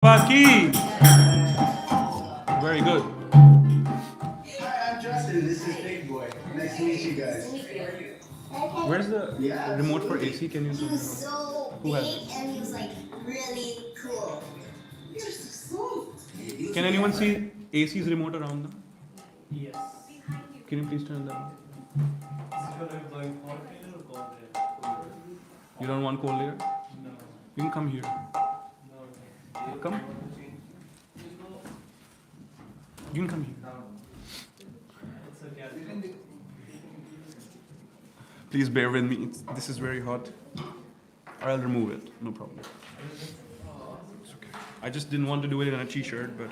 Baki. Very good. Hi, I'm Justin. This is Big Boy. Nice to meet you guys. Where's the Yeah, remote for absolutely. AC? Can you? He was so Who has big it? and he was like really cool. You're so sweet. Can anyone see AC's remote around them? Yes. Can you please turn that on? Is it going hot air or cold air? You don't want cold air? No. You can come here. No. Come. You can come here. It's okay. Please bear with me. This is very hot. Or I'll remove it. No problem. It's okay. I just didn't want to do it in a t-shirt, but.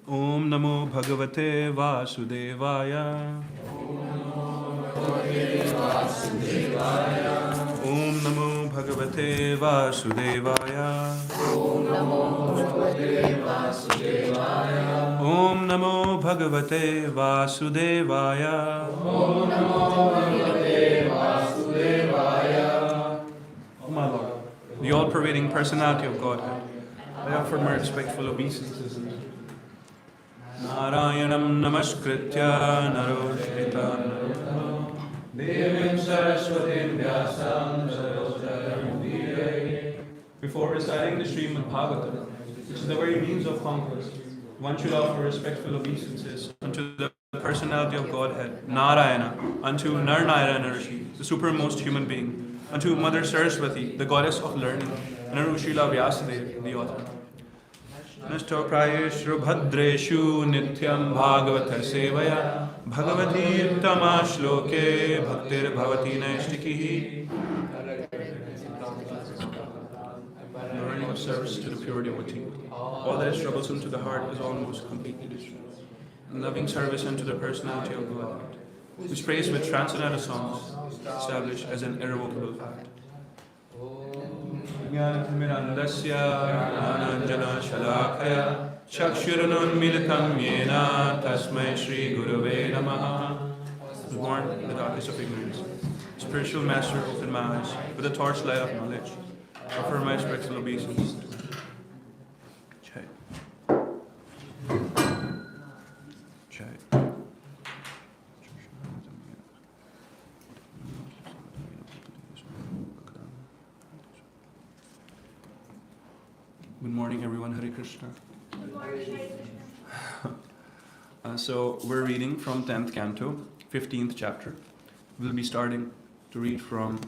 Om Namo Bhagavate Vasudevaya. Om Namo Bhagavate Vasudevaya. Om Namo Bhagavate Vasudevaya. Oh my Lord, the all-pervading personality of Godhead, I offer my respectful obeisances. Narayanam namaskritya naroshita narottama devim saraswatim vyasam sarojayamudire. Before reciting the Srimad Bhagavatam, which is the very means of conquest, one should offer respectful obeisances unto the personality of Godhead, Narayana, unto Narayana Rishi, the supermost human being, unto Mother Saraswati, the goddess of learning, and Arushila Vyasadeva, the author. Nashtoprayeshu bhadreshu nityam bhagavata sevaya bhagavati tama shloke bhaktir bhavati naishtikihi. Learning of service to the pure devotee. All that is troublesome to the heart is almost completely destroyed. And loving service unto the personality of God, whose praise with transcendental songs established as an irrevocable fact. Jnanamirandasya Ananjana Shalakaya Chakshurununmilitam Yena Tasmai Shri Gurave Namaha. I was born in the darkness of ignorance. Spiritual master opened my eyes with a torchlight of knowledge. Offer my respectful obeisance. Jai. Jai. Good morning, everyone. Hare Krishna. So we're reading from 10th canto, 15th chapter. We'll be starting to read from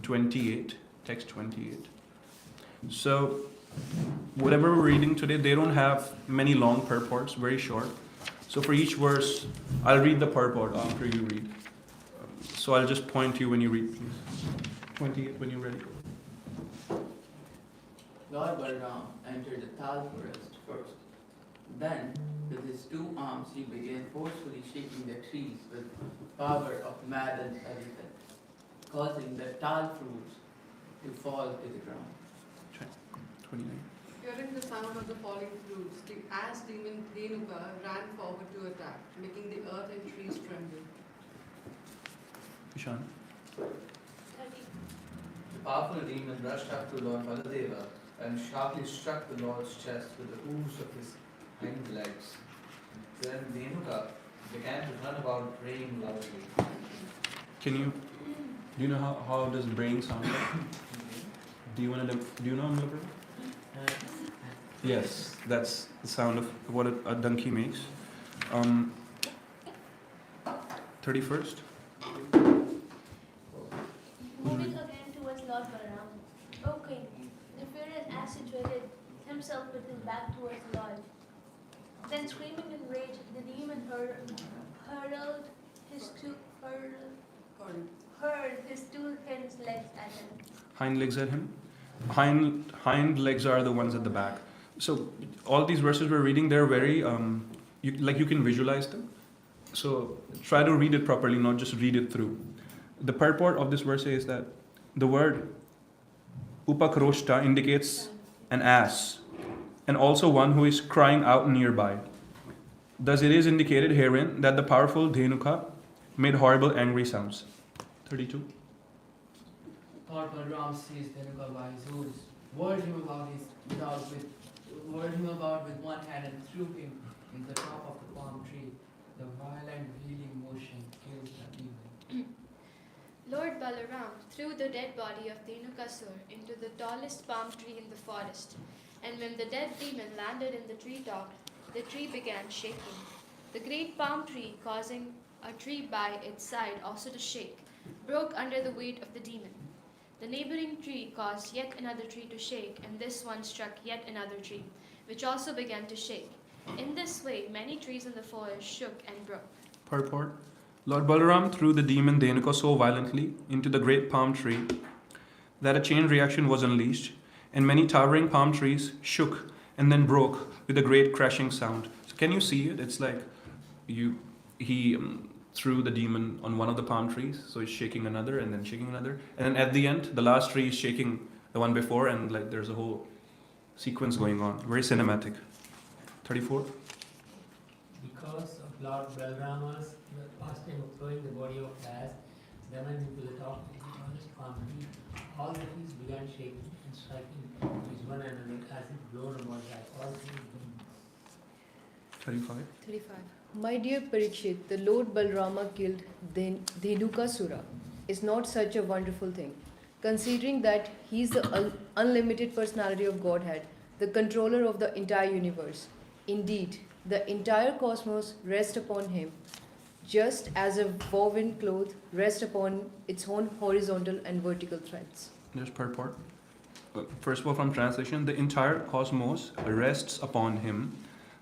28, text 28. So whatever we're reading today, they don't have many long purports, very short. So for each verse, I'll read the purport after you read. So I'll just point to you when you read, please. 28 when you're ready. Lord Balaram entered the Tal forest first. Then, with his two arms, he began forcefully shaking the trees with power of maddened elephant, causing the Tal fruits to fall to the ground. 29. Hearing the sound of the falling fruits, the ass demon Dhenuka ran forward to attack, making the earth and trees tremble. Ishan. The powerful demon rushed up to Lord Baladeva and sharply struck the Lord's chest with the hooves of his hind legs. Then Dhenuka began to run about braying loudly. Do you know how does braying sound like? Do you know Amlapur? Yes, that's the sound of what a donkey makes. 31st. Moving again towards Lord Balaram. O king, the furious ass situated himself with his back towards the Lord. Then screaming in rage, the demon hurled his two hind legs at him. Hind legs at him. Hind legs are the ones at the back. So all these verses we're reading, they're very you can visualize them. So try to read it properly, not just read it through. The purport of this verse is that the word upakroshta indicates an ass, and also one who is crying out nearby. Thus it is indicated herein that the powerful Dhenuka made horrible angry sounds. 32. Lord Balaram seized Dhenuka by his hooves, whirled him about with one hand and threw him in the top of the palm tree. The violent wheeling motion killed the demon. Lord Balaram threw the dead body of Dhenukasur into the tallest palm tree in the forest, and when the dead demon landed in the treetop, the tree began shaking. The great palm tree, causing a tree by its side also to shake, broke under the weight of the demon. The neighboring tree caused yet another tree to shake, and this one struck yet another tree, which also began to shake. In this way, many trees in the forest shook and broke. Purport. Lord Balaram threw the demon Dhenuka so violently into the great palm tree that a chain reaction was unleashed, and many towering palm trees shook and then broke with a great crashing sound. So can you see it? It's like he threw the demon on one of the palm trees, so he's shaking another and then shaking another, and then at the end, the last tree is shaking the one before, and like there's a whole sequence going on. Very cinematic. 34. Because of Lord Balrama's pastime of throwing the body of Vyas, demon into the top of the tallest palm tree, all the trees began shaking and striking with one another as if blown about by all three winds. 35. 35. My dear Parikshit, the Lord Balrama killed Dhenukasura is not such a wonderful thing, considering that he is the unlimited personality of Godhead, the controller of the entire universe. Indeed, the entire cosmos rests upon him, just as a woven cloth rests upon its own horizontal and vertical threads. Just purport. First of all, from translation, the entire cosmos rests upon him,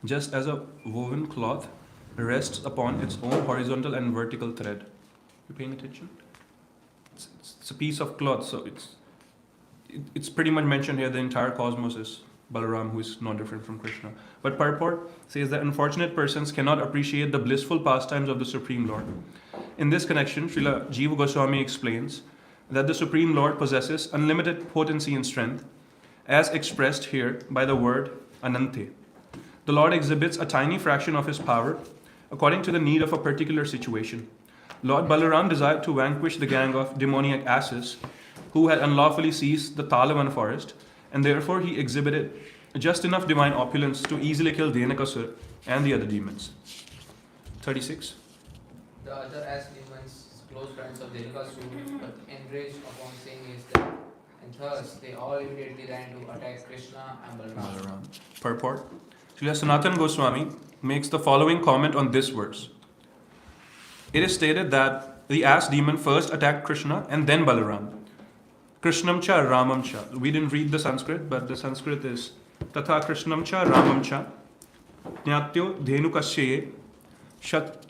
just as a woven cloth rests upon its own horizontal and vertical thread. You paying attention? It's a piece of cloth, so it's pretty much mentioned here. The entire cosmos is Balaram, who is not different from Krishna. But purport says that unfortunate persons cannot appreciate the blissful pastimes of the Supreme Lord. In this connection, Srila Jiva Goswami explains that the Supreme Lord possesses unlimited potency and strength, as expressed here by the word Anante. The Lord exhibits a tiny fraction of his power according to the need of a particular situation. Lord Balaram desired to vanquish the gang of demoniac asses who had unlawfully seized the Talavan forest, and therefore he exhibited just enough divine opulence to easily kill Dhenukasur and the other demons. 36. The other ass demons, close friends of Dhenukasur, but enraged upon seeing his death, and thus they all immediately ran to attack Krishna and Balaram. Purport. Srila Sanatana Goswami makes the following comment on this verse. It is stated that the ass demon first attacked Krishna and then Balaram. Krishnam cha Ramam cha. We didn't read the Sanskrit, but the Sanskrit is Tatha Krishnam cha Ramam cha Jnatyo Dhenukasye Shat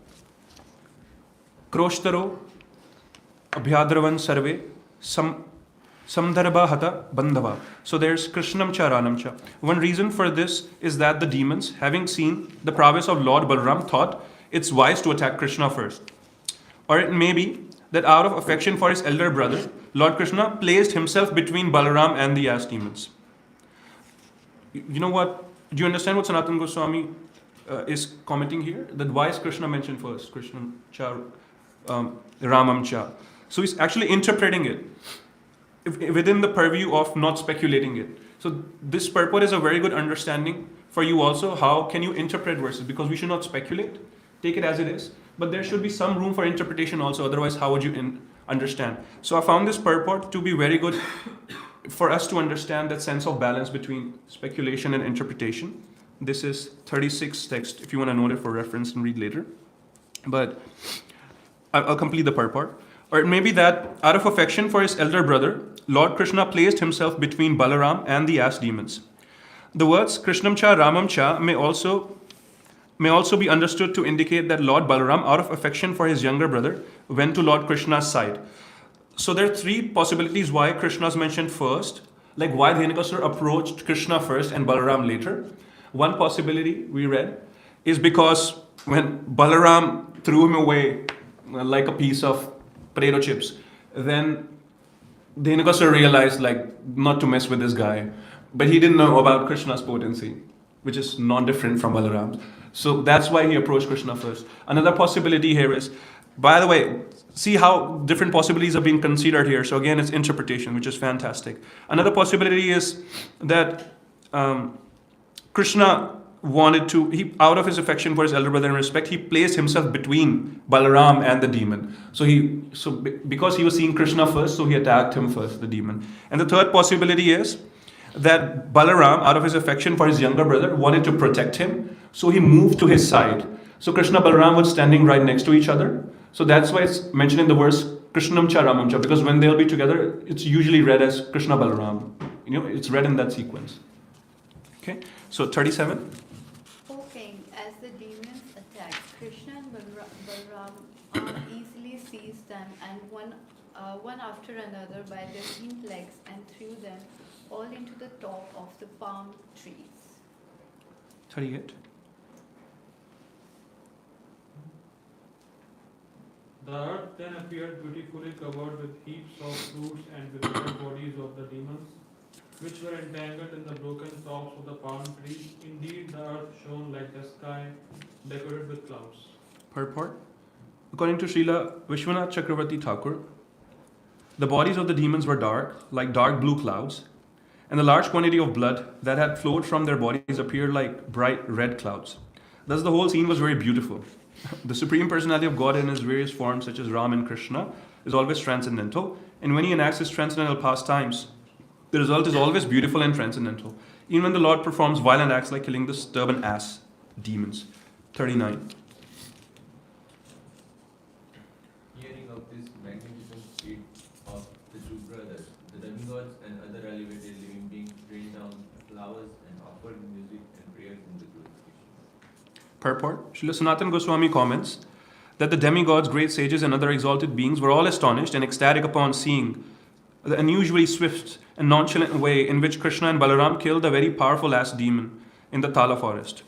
Kroshtaro Abhyadravan Sarve Samdarbha Hata Bandhava. So there's Krishnam cha Ranam cha. One reason for this is that the demons, having seen the prowess of Lord Balaram, thought it's wise to attack Krishna first. Or it may be that out of affection for his elder brother, Lord Krishna placed himself between Balaram and the ass demons. You know what? Do you understand what Sanatana Goswami is commenting here? That why is Krishna mentioned first? Krishna cha Ramam cha. So he's actually interpreting it within the purview of not speculating it. So this purport is a very good understanding for you also. How can you interpret verses? Because we should not speculate. Take it as it is. But there should be some room for interpretation also. Otherwise, how would you understand? So I found this purport to be very good for us to understand that sense of balance between speculation and interpretation. This is 36 text, if you want to note it for reference and read later. But I'll complete the purport. Or it may be that out of affection for his elder brother, Lord Krishna placed himself between Balaram and the ass demons. The words Krishnam cha Ramam cha may also be understood to indicate that Lord Balaram, out of affection for his younger brother, went to Lord Krishna's side. So there are three possibilities why Krishna is mentioned first, like why Dhenukasur approached Krishna first and Balaram later. One possibility we read is because when Balaram threw him away like a piece of potato chips, then Dhenukasur realized like not to mess with this guy, but he didn't know about Krishna's potency. which is non-different from Balaram's. So that's why he approached Krishna first. Another possibility here is, by the way, see how different possibilities are being considered here. So again, it's interpretation, which is fantastic. Another possibility is that Krishna wanted to, he, out of his affection for his elder brother and respect, he placed himself between Balaram and the demon. Because he was seeing Krishna first, so he attacked him first, the demon. And the third possibility is that Balaram, out of his affection for his younger brother, wanted to protect him, so he moved to his side. So Krishna and Balaram were standing right next to each other. So that's why it's mentioned in the verse Krishnam cha Ramam cha, because when they'll be together, it's usually read as Krishna Balaram. It's read in that sequence. Okay, so 37. O king, as the demons attacked, Krishna and Balaram easily seized them and one after another by their hind legs and threw them all into the top of the palm trees. 38. The earth then appeared beautifully covered with heaps of fruits and with the dead bodies of the demons, which were entangled in the broken tops of the palm trees. Indeed, the earth shone like the sky, decorated with clouds. Purport. According to Srila Vishwanath Chakravarti Thakur, the bodies of the demons were dark, like dark blue clouds, and the large quantity of blood that had flowed from their bodies appeared like bright red clouds. Thus, the whole scene was very beautiful. The Supreme Personality of God in his various forms, such as Ram and Krishna, is always transcendental, and when he enacts his transcendental pastimes, the result is always beautiful and transcendental, even when the Lord performs violent acts like killing the stubborn ass, demons. 39. Hearing of this magnificent feat of the two brothers, the demigods and other elevated living beings rained down flowers and offered music and prayers in the glorification. Purport. Srila Sanatana Goswami comments that the demigods, great sages, and other exalted beings were all astonished and ecstatic upon seeing the unusually swift and nonchalant way in which Krishna and Balaram killed a very powerful ass demon in the Tala forest.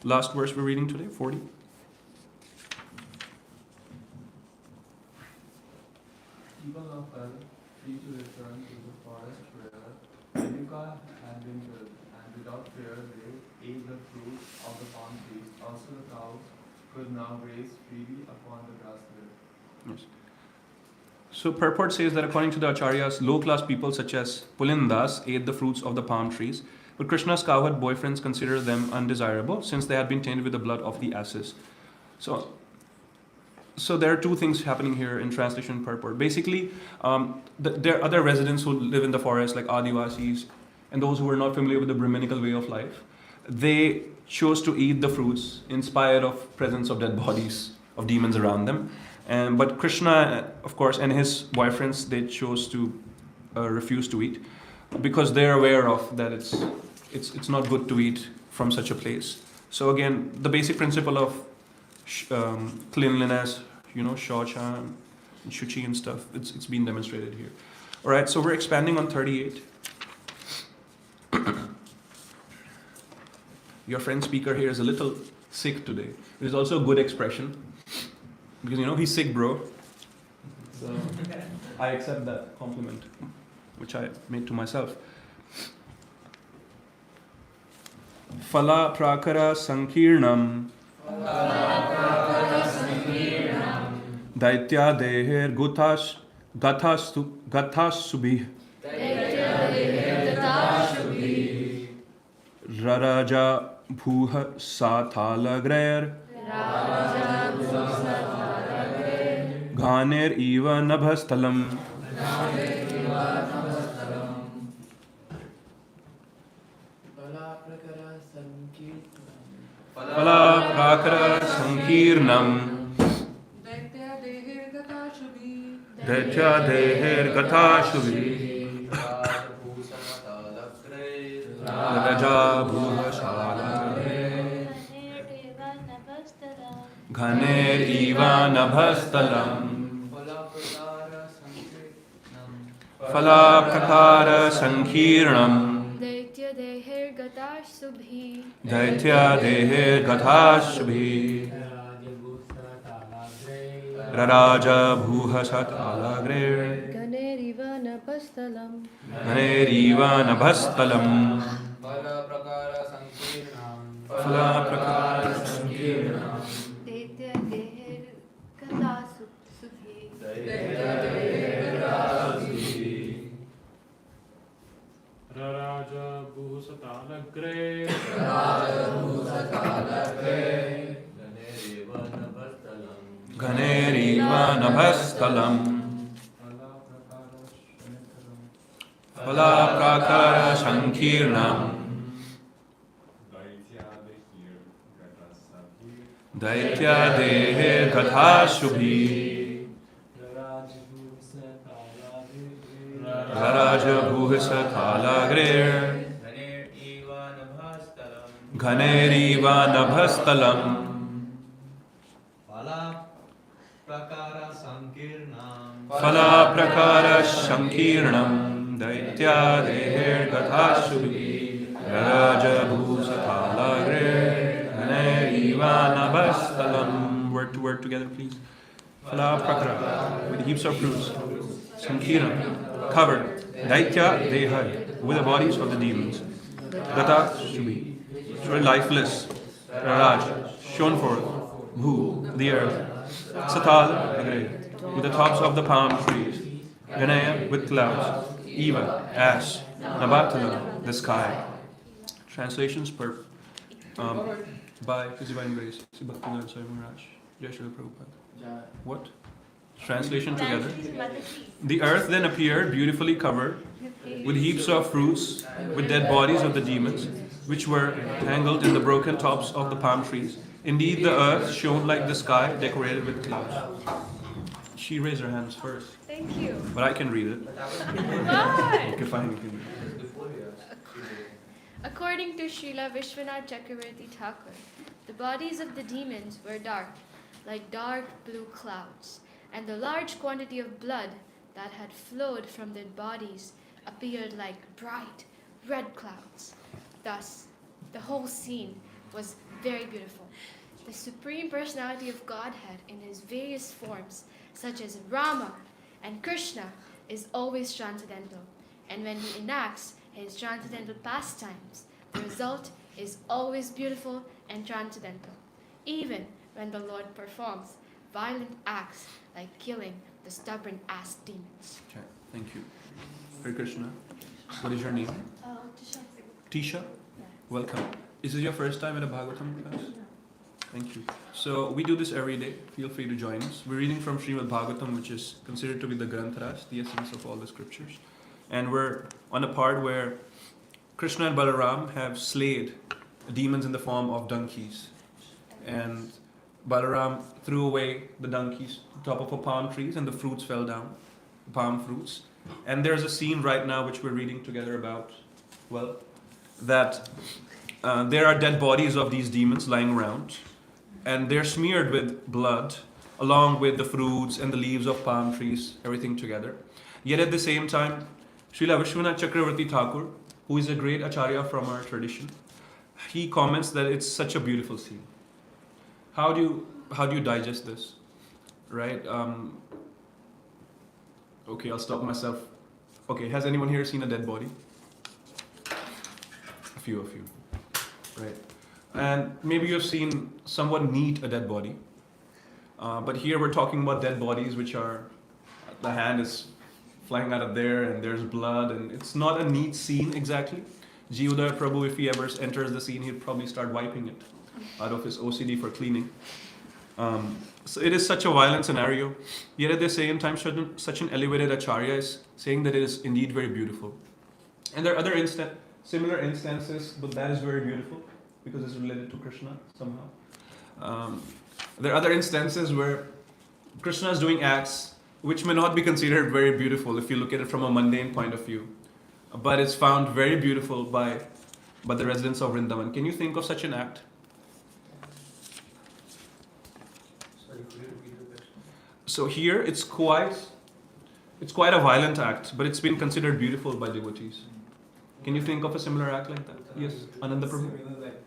Last verse we're reading today, 40. People of earth, free to return to the forest where Renuka had been killed, and without fear they ate the fruit of the palm trees. Also the cows could now graze freely upon the grass there. Yes. So purport says that according to the acharyas, low-class people such as Pulindas ate the fruits of the palm trees, but Krishna's cowherd boyfriends considered them undesirable since they had been tainted with the blood of the asses. So there are two things happening here in translation and purport. Basically, there are other residents who live in the forest, like Adivasis, and those who are not familiar with the Brahminical way of life. They chose to eat the fruits in spite of presence of dead bodies of demons around them. But Krishna, of course, and his boyfriends, they chose to refuse to eat because they're aware of that it's not good to eat from such a place. So again, the basic principle of cleanliness, shaucha, and shuchi and stuff, it's been demonstrated here. All right, so we're expanding on 38. Your friend speaker here is a little sick today. It is also a good expression. Because he's sick, bro. So I accept that compliment, which I made to myself. Phala prakara sankirnam daitya deher gathas subhi raraja bhuha sathalagrer Ghaner iva nabhastalam. Phala prakara sankirnam. Daitya deher gata shubhi. Raja bhuha shala. Ghaner iva nabhastalam. Phala prakara sankirnam. Daitya deher gatash subhi. Daitya deher gatash subhi. Raraja bhuha sat alagre. Ganeriva nabhastalam. Ganeriva nabhastalam. Phala prakara sankirnam. Phala prakara sankirnam. Daitya deher kada subhi. Raraja bhusatalagre. Ghaneriva nabhastalam. Phala prakara sankirnam. Daitya dehe gatha shubhi. Raraja bhuhisa thalagrir. Ghaneriva nabhastalam. Phala prakara sankirnam. Phala prakara sankirnam. Daitya dehe gatha shubhi. Raraja bhuhisa thalagrir. Ghaneriva nabhastalam. Word to word together, please. Phala prakara, with heaps of fruits. Sankirnam, covered. Daitya deha, with the bodies of the demons. Gata shubhi, lifeless. Raraj, shown forth. Bhu, the earth. Satal, the grave, with the tops of the palm trees. Ganaya, with clouds. Eva, ash. Nabatala, the sky. Translations by His Divine Grace, Sri Bhakta Maharaj. Jai Srila Prabhupada. What? Translation together. The earth then appeared beautifully covered with heaps of fruits, with dead bodies of the demons, which were tangled in the broken tops of the palm trees. Indeed, the earth shone like the sky, decorated with clouds. She raised her hands first. Thank you. But I can read it. Why? Okay, fine, you can read it. According to Srila Vishwanath Chakravarti Thakur, the bodies of the demons were dark, like dark blue clouds, and the large quantity of blood that had flowed from their bodies appeared like bright red clouds. Thus, the whole scene was very beautiful. The Supreme Personality of Godhead in his various forms, such as Rama and Krishna, is always transcendental, and when he enacts his transcendental pastimes, the result is always beautiful and transcendental, even when the Lord performs violent acts like killing the stubborn ass demons. Okay, thank you. Hare Krishna. What is your name? Tisha? Welcome. Is this your first time at a Bhagavatam class? Thank you. So we do this every day. Feel free to join us. We're reading from Srimad Bhagavatam, which is considered to be the Grantharas, the essence of all the scriptures. And we're on a part where Krishna and Balaram have slayed demons in the form of donkeys. And Balaram threw away the donkeys on top of a palm trees, and the fruits fell down, palm fruits. And there's a scene right now which we're reading together about, well, that there are dead bodies of these demons lying around, and they're smeared with blood along with the fruits and the leaves of palm trees, everything together. Yet at the same time, Srila Vishwanath Chakravarti Thakur, who is a great acharya from our tradition, he comments that it's such a beautiful scene. How do you digest this, right? Okay, I'll stop myself. Okay, has anyone here seen a dead body? A few of you, right? And maybe you've seen someone knead a dead body. But here we're talking about dead bodies which are, the hand is flying out of there and there's blood, and it's not a neat scene exactly. Jivudaya Prabhu, if he ever enters the scene, he'll probably start wiping it out of his OCD for cleaning. So it is such a violent scenario, yet at the same time such an elevated acharya is saying that it is indeed very beautiful. And there are other similar instances, but that is very beautiful because it's related to Krishna somehow. There are other instances where Krishna is doing acts which may not be considered very beautiful if you look at it from a mundane point of view, but it's found very beautiful by the residents of Vrindavan. Can you think of such an act? So here it's quite a violent act, but it's been considered beautiful by devotees. Can you think of a similar act like that? Yes, Ananda Prabhu. Like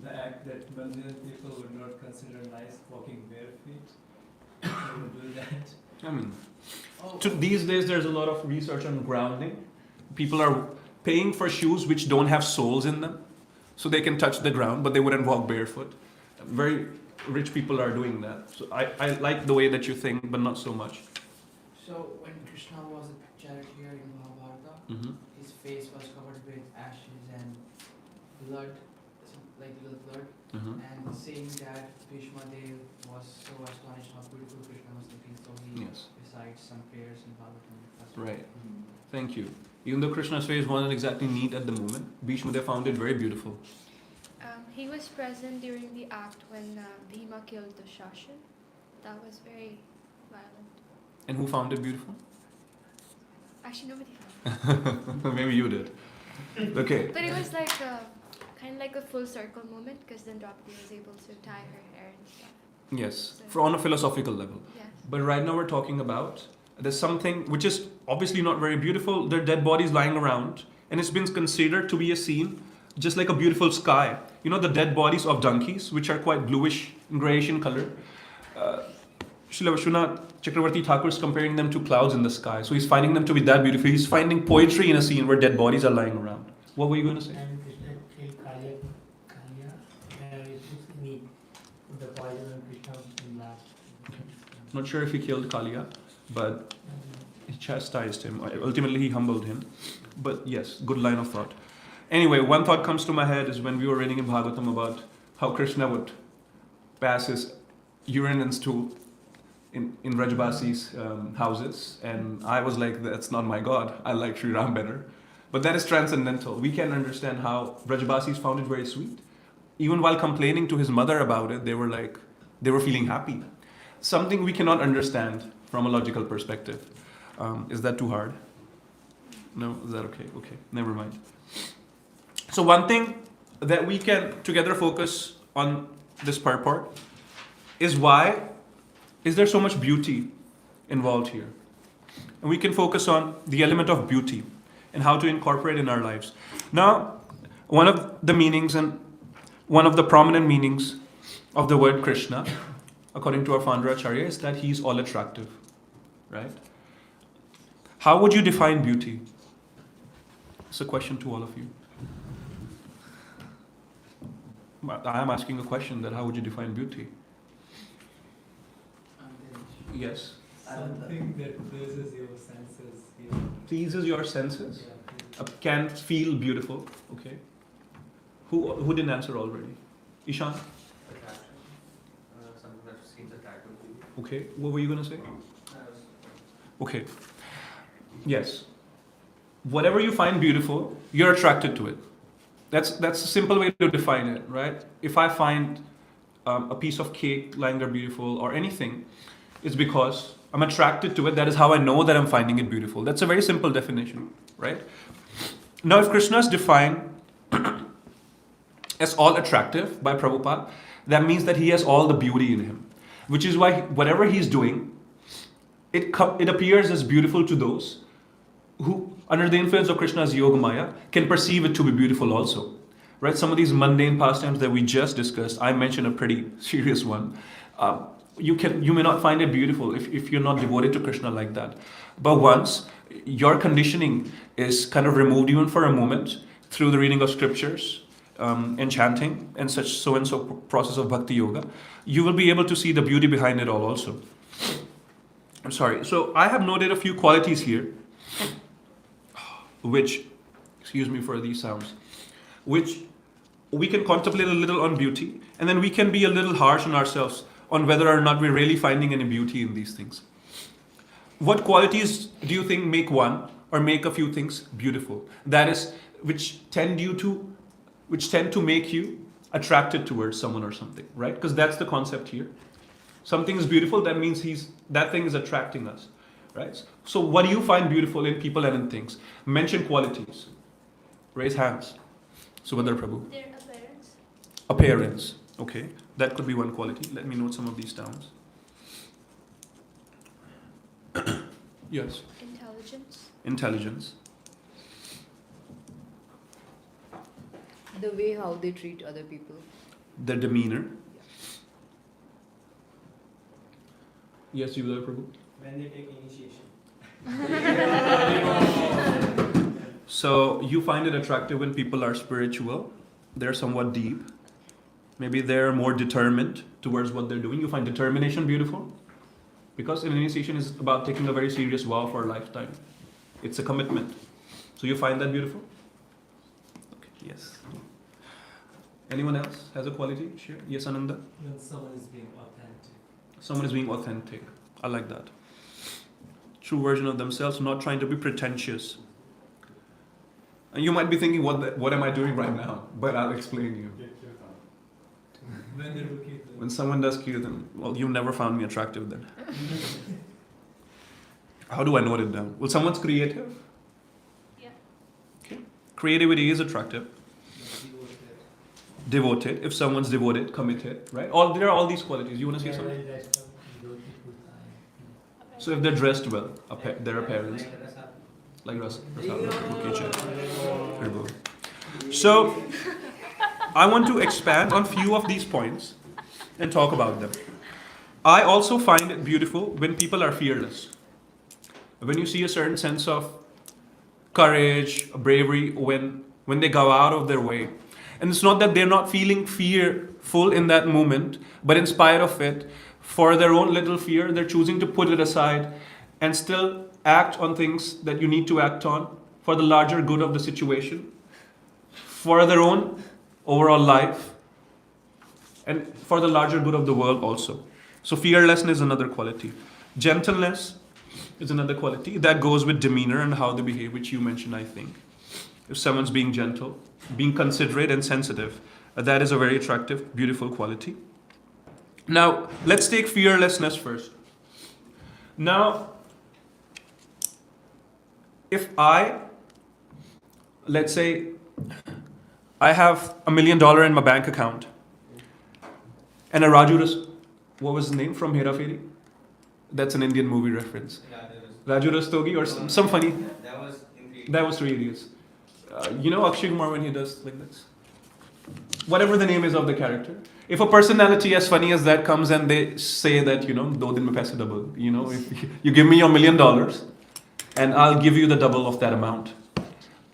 the act that Mandir people would not consider nice, walking bare feet. They would do that. I mean, these days there's a lot of research on grounding. People are paying for shoes which don't have soles in them. so they can touch the ground, but they wouldn't walk barefoot. Very rich people are doing that. So I like the way that you think, but not so much. So when Krishna was a charioteer in Mahabharata, Mm-hmm. his face was covered with ashes and blood, like little blood, Mm-hmm. and saying that Bhishma Dev was so astonished how beautiful Krishna was looking, so he Yes. recites some prayers in Bhagavatam. Right. Thank you. Even though Krishna's face wasn't exactly neat at the moment, Bhishma Dev found it very beautiful. He was present during the act when Bhima killed the Shashan. That was very violent. And who found it beautiful? Actually, nobody found it. Maybe you did. Okay. But it was like kind of like a full circle moment because then Draupadi was able to tie her hair and stuff. Yes, So- on a philosophical level. Yes. But right now we're talking about there's something which is obviously not very beautiful. There are dead bodies lying around, and it's been considered to be a scene just like a beautiful sky. You know the dead bodies of donkeys, which are quite bluish, grayish in color. Srila Vishwanath Chakravarti Thakur is comparing them to clouds in the sky. So he's finding them to be that beautiful. He's finding poetry in a scene where dead bodies are lying around. What were you going to say? And Krishna killed Kalia, it looks neat. Put the poison on Krishna in last. Not sure if he killed Kalia, but he chastised him. Ultimately, he humbled him. But yes, good line of thought. Anyway, one thought comes to my head is when we were reading in Bhagavatam about how Krishna would pass his urine and stool in Rajabasi's houses. And I was like, that's not my God. I like Sri Ram better. But that is transcendental. We can understand how Rajabasi's found it very sweet. Even while complaining to his mother about it, they were feeling happy. Something we cannot understand from a logical perspective. Is that too hard? No? Is that okay? Okay, never mind. So one thing that we can together focus on this purport is why is there so much beauty involved here? And we can focus on the element of beauty and how to incorporate in our lives. Now, one of the meanings and one of the prominent meanings of the word Krishna, according to our founder Acharya, is that he's all attractive, right? How would you define beauty? It's a question to all of you. I am asking a question that how would you define beauty? Yes. Something that pleases your senses. You know. Pleases your senses? Yeah. Can feel beautiful. Okay. Who didn't answer already? Ishan? Attraction. Something that seems attractive to you. Okay. What were you going to say? Okay. Yes. Whatever you find beautiful, you're attracted to it. That's a simple way to define it, right? If I find a piece of cake lying there beautiful or anything, it's because I'm attracted to it. That is how I know that I'm finding it beautiful. That's a very simple definition, right? Now, if Krishna is defined as all attractive by Prabhupada, that means that he has all the beauty in him, which is why whatever he's doing, it appears as beautiful to those who, under the influence of Krishna's Yoga Maya, can perceive it to be beautiful also. Right? Some of these mundane pastimes that we just discussed, I mentioned a pretty serious one. You may not find it beautiful if you're not devoted to Krishna like that. But once your conditioning is kind of removed even for a moment through the reading of scriptures and chanting and such so process of bhakti yoga, you will be able to see the beauty behind it all also. I'm sorry. So I have noted a few qualities here which, excuse me for these sounds, which we can contemplate a little on beauty, and then we can be a little harsh on ourselves on whether or not we're really finding any beauty in these things. What qualities do you think make one or make a few things beautiful? That is, which tend to make you attracted towards someone or something, right? Because that's the concept here. Something is beautiful, that means that thing is attracting us. Right? So what do you find beautiful in people and in things? Mention qualities. Raise hands. Subhadra Prabhu. Their appearance. Appearance. Okay. That could be one quality. Let me note some of these down. Yes. Intelligence. Intelligence. The way how they treat other people. Their demeanor. Yes, Subhadra Prabhu. When they take initiation. So you find it attractive when people are spiritual. they're somewhat deep. Maybe they're more determined towards what they're doing. You find determination beautiful, because an initiation is about taking a very serious vow for a lifetime. It's a commitment. So you find that beautiful? Okay, yes. Anyone else has a quality? Share. Yes, Ananda? When someone is being authentic. Someone is being authentic. I like that. True version of themselves, not trying to be pretentious. And you might be thinking, what am I doing right now? But I'll explain you. When they look at When someone does kirtan, well, you never found me attractive then. How do I note it down? Well, someone's creative. Yeah. Okay. Creativity is attractive. Devoted. If someone's devoted, committed, right? There are all these qualities. You want to say something? So if they're dressed well, their appearance, like Rasa. So I want to expand on few of these points and talk about them. I also find it beautiful when people are fearless. When you see a certain sense of courage, bravery, when they go out of their way. And it's not that they're not feeling fearful in that moment, but in spite of it, for their own little fear, they're choosing to put it aside and still act on things that you need to act on for the larger good of the situation, for their own overall life, and for the larger good of the world also. So fearlessness is another quality. Gentleness is another quality. That goes with demeanor and how they behave, which you mentioned, I think. If someone's being gentle, being considerate and sensitive, that is a very attractive, beautiful quality. Now, let's take fearlessness first. Now, if let's say, I have $1 million in my bank account, and a what was his name from Hera Fairy? That's an Indian movie reference. Raju Rastogi or some funny. That was 3 Idiots. You know Akshay Kumar when he does like this? Whatever the name is of the character. If a personality as funny as that comes and they say that, do din mein paise double, if you give me your $1 million and I'll give you the double of that amount,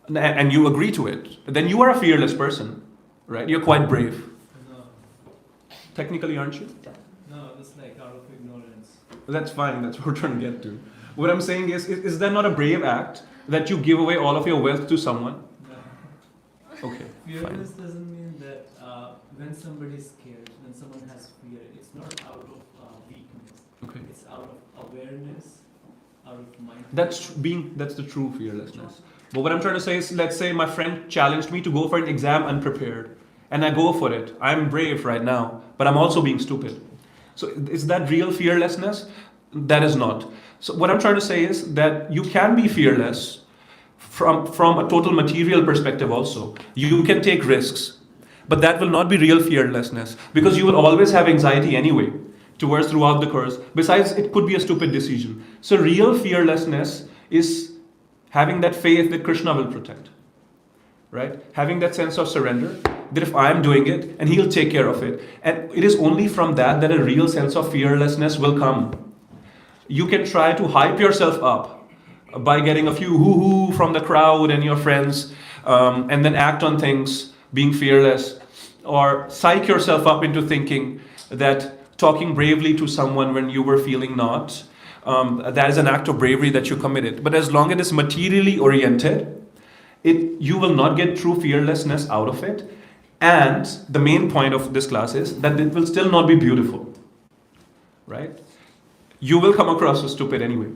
and you agree to it, then you are a fearless person, right? You're quite brave. No. Technically, aren't you? No, it's like out of ignorance. That's fine. That's what we're trying to get to. What I'm saying is that not a brave act that you give away all of your wealth to someone? No. Okay, Fearless fine. doesn't mean that when somebody is scared, when someone has fear, it's not out of weakness. Okay. It's out of awareness, out of mind. That's the true fearlessness. But what I'm trying to say is, let's say my friend challenged me to go for an exam unprepared, and I go for it. I'm brave right now, but I'm also being stupid. So is that real fearlessness? That is not. So what I'm trying to say is that you can be fearless from a total material perspective also. You can take risks, but that will not be real fearlessness, because you will always have anxiety anyway throughout the course. Besides, it could be a stupid decision. So real fearlessness is having that faith that Krishna will protect, right? Having that sense of surrender, that if I'm doing it, and he'll take care of it. And it is only from that a real sense of fearlessness will come. You can try to hype yourself up by getting a few hoo-hoo from the crowd and your friends, and then act on things, being fearless, or psych yourself up into thinking that talking bravely to someone when you were feeling not, that is an act of bravery that you committed. But as long as it is materially oriented, you will not get true fearlessness out of it. And the main point of this class is that it will still not be beautiful, right? You will come across as stupid anyway.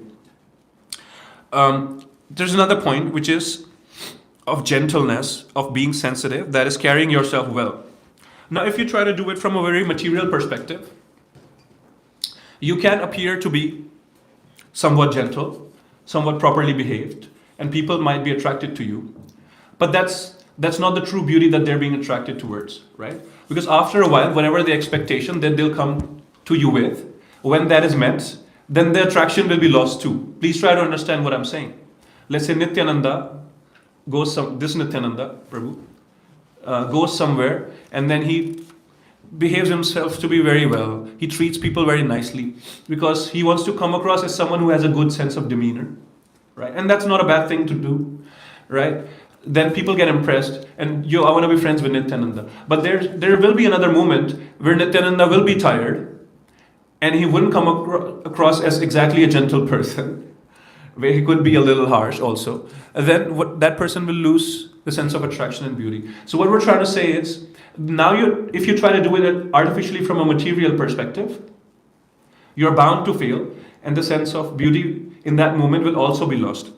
There's another point, which is of gentleness, of being sensitive, that is carrying yourself well. Now, if you try to do it from a very material perspective, you can appear to be somewhat gentle, somewhat properly behaved, and people might be attracted to you. But that's not the true beauty that they're being attracted towards, right? Because after a while, whatever the expectation that they'll come to you with, when that is met, then the attraction will be lost too. Please try to understand what I'm saying. Let's say Nityananda Nityananda Prabhu goes somewhere, and then he behaves himself to be very well. He treats people very nicely because he wants to come across as someone who has a good sense of demeanor, right? And that's not a bad thing to do, right? then people get impressed, and I want to be friends with Nityananda. But there will be another moment where Nityananda will be tired, and he wouldn't come across as exactly a gentle person, where he could be a little harsh also. And then that person will lose the sense of attraction and beauty. So what we're trying to say is, now if you try to do it artificially from a material perspective, you're bound to fail, and the sense of beauty in that moment will also be lost.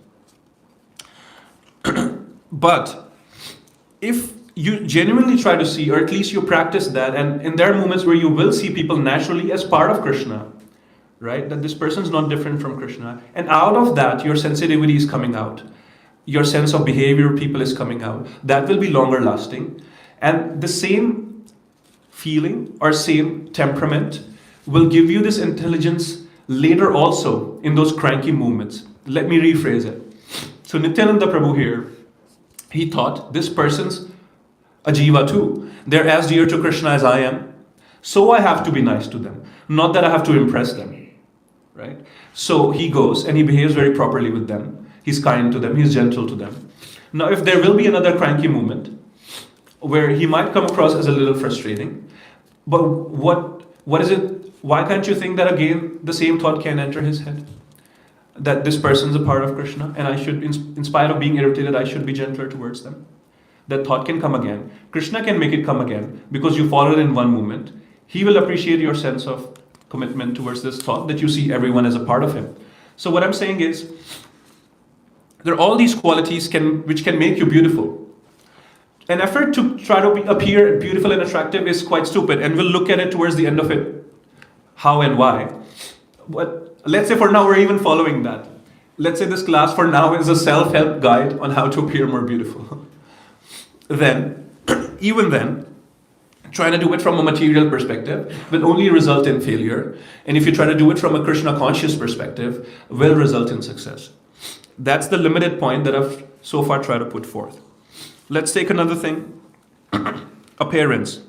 But if you genuinely try to see, or at least you practice that, and there are moments where you will see people naturally as part of Krishna, right? That this person is not different from Krishna. And out of that, your sensitivity is coming out. Your sense of behavior of people is coming out. That will be longer lasting. And the same feeling or same temperament will give you this intelligence later also in those cranky movements. Let me rephrase it. So Nityananda Prabhu here, he thought this person's a jiva too. They're as dear to Krishna as I am. So I have to be nice to them. Not that I have to impress them. Right? So he goes and he behaves very properly with them. He's kind to them. He's gentle to them. Now if there will be another cranky moment where he might come across as a little frustrating, but what is it? Why can't you think that again the same thought can enter his head? That this person's a part of Krishna, and I should, in spite of being irritated, I should be gentler towards them. That thought can come again. Krishna can make it come again because you followed in one moment. He will appreciate your sense of commitment towards this thought that you see everyone as a part of him. So what I'm saying is, there are all these qualities which can make you beautiful. An effort to try to appear beautiful and attractive is quite stupid, and we'll look at it towards the end of it, how and why. But let's say for now we're even following that. Let's say this class for now is a self-help guide on how to appear more beautiful. Then, even then, trying to do it from a material perspective will only result in failure. And if you try to do it from a Krishna conscious perspective, will result in success. That's the limited point that I've so far tried to put forth. Let's take another thing. Appearance.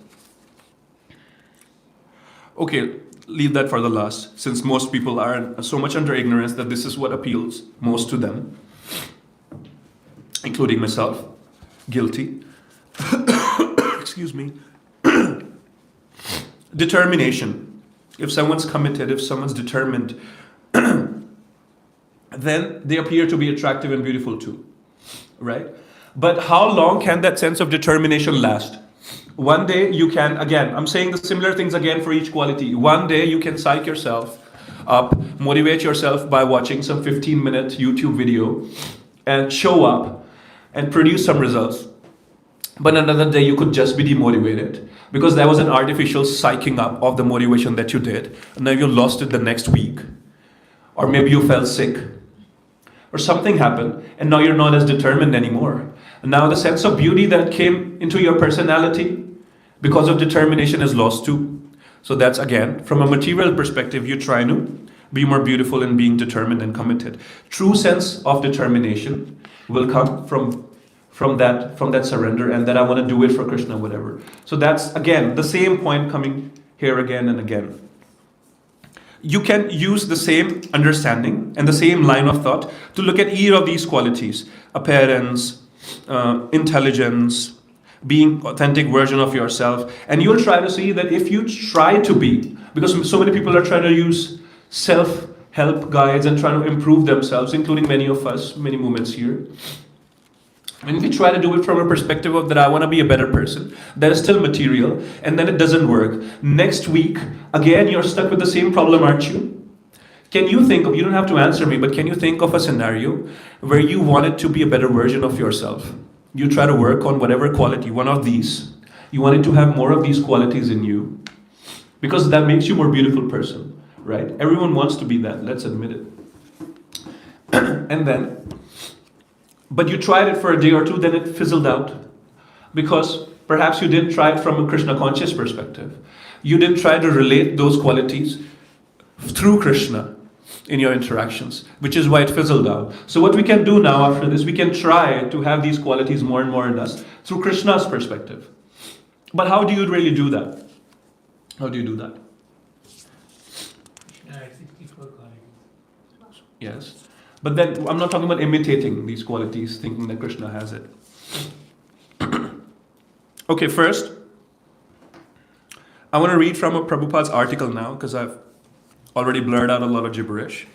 Okay, leave that for the last, since most people are so much under ignorance that this is what appeals most to them, including myself, guilty. Excuse me. Determination. If someone's committed, if someone's determined, then they appear to be attractive and beautiful too, right? But how long can that sense of determination last? One day you can, again, I'm saying the similar things again for each quality. One day you can psych yourself up, motivate yourself by watching some 15-minute YouTube video and show up and produce some results. But another day you could just be demotivated because that was an artificial psyching up of the motivation that you did. And now you lost it the next week. Or maybe you fell sick. Or something happened and now you're not as determined anymore. And now the sense of beauty that came into your personality because of determination is lost too. So that's again, from a material perspective, you're trying to be more beautiful and being determined and committed. True sense of determination will come from that surrender and that I want to do it for Krishna, whatever. So that's again the same point coming here again and again. You can use the same understanding and the same line of thought to look at either of these qualities: appearance, intelligence, being authentic version of yourself. And you'll try to see that if you try to be, because so many people are trying to use self-help guides and trying to improve themselves, including many of us, many moments here. And if you try to do it from a perspective of that I want to be a better person, that is still material, and then it doesn't work. Next week, again, you're stuck with the same problem, aren't you? Can you think of, you don't have to answer me, but can you think of a scenario where you wanted to be a better version of yourself? You try to work on whatever quality, one of these. You wanted to have more of these qualities in you because that makes you a more beautiful person, right? Everyone wants to be that, let's admit it. And then, but you tried it for a day or two, then it fizzled out because perhaps you didn't try it from a Krishna conscious perspective. You didn't try to relate those qualities through Krishna in your interactions, which is why it fizzled out. So what we can do now after this, we can try to have these qualities more and more in us through Krishna's perspective. But how do you really do that? How do you do that? 64 qualities. Yes. But then I'm not talking about imitating these qualities, thinking that Krishna has it. Okay, first, I want to read from a Prabhupada's article now because I've already blurred out a lot of gibberish.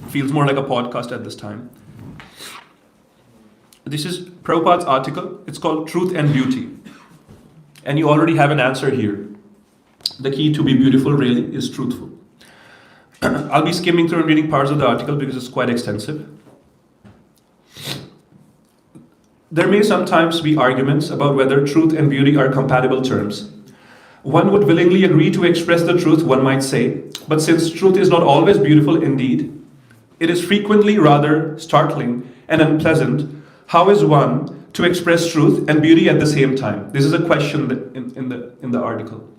Feels more like a podcast at this time. This is Prabhupada's article. It's called Truth and Beauty. And you already have an answer here. The key to be beautiful really is truthful. I'll be skimming through and reading parts of the article because it's quite extensive. There may sometimes be arguments about whether truth and beauty are compatible terms. One would willingly agree to express the truth, one might say, but since truth is not always beautiful indeed, it is frequently rather startling and unpleasant. How is one to express truth and beauty at the same time? This is a question in the article.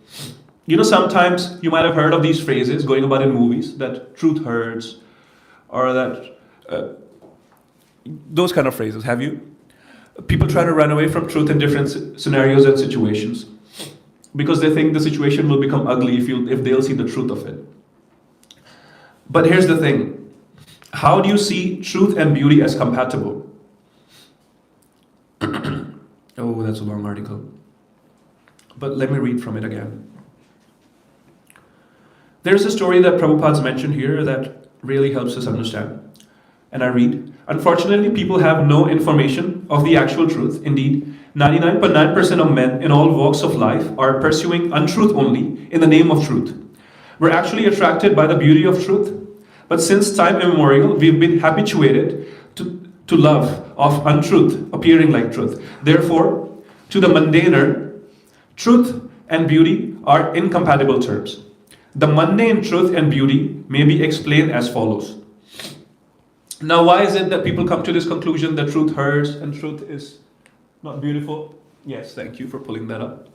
You know, sometimes you might have heard of these phrases going about in movies that truth hurts, or that those kind of phrases. Have you? People try to run away from truth in different scenarios and situations because they think the situation will become ugly if they'll see the truth of it. But here's the thing. How do you see truth and beauty as compatible? Oh, that's a long article. But let me read from it again. There's a story that Prabhupada's mentioned here that really helps us understand. And I read, unfortunately, people have no information of the actual truth. Indeed, 99.9% of men in all walks of life are pursuing untruth only in the name of truth. We're actually attracted by the beauty of truth. But since time immemorial, we've been habituated to love of untruth appearing like truth. Therefore, to the mundaner, truth and beauty are incompatible terms. The mundane truth and beauty may be explained as follows. Now, why is it that people come to this conclusion that truth hurts and truth is not beautiful? Yes, thank you for pulling that up.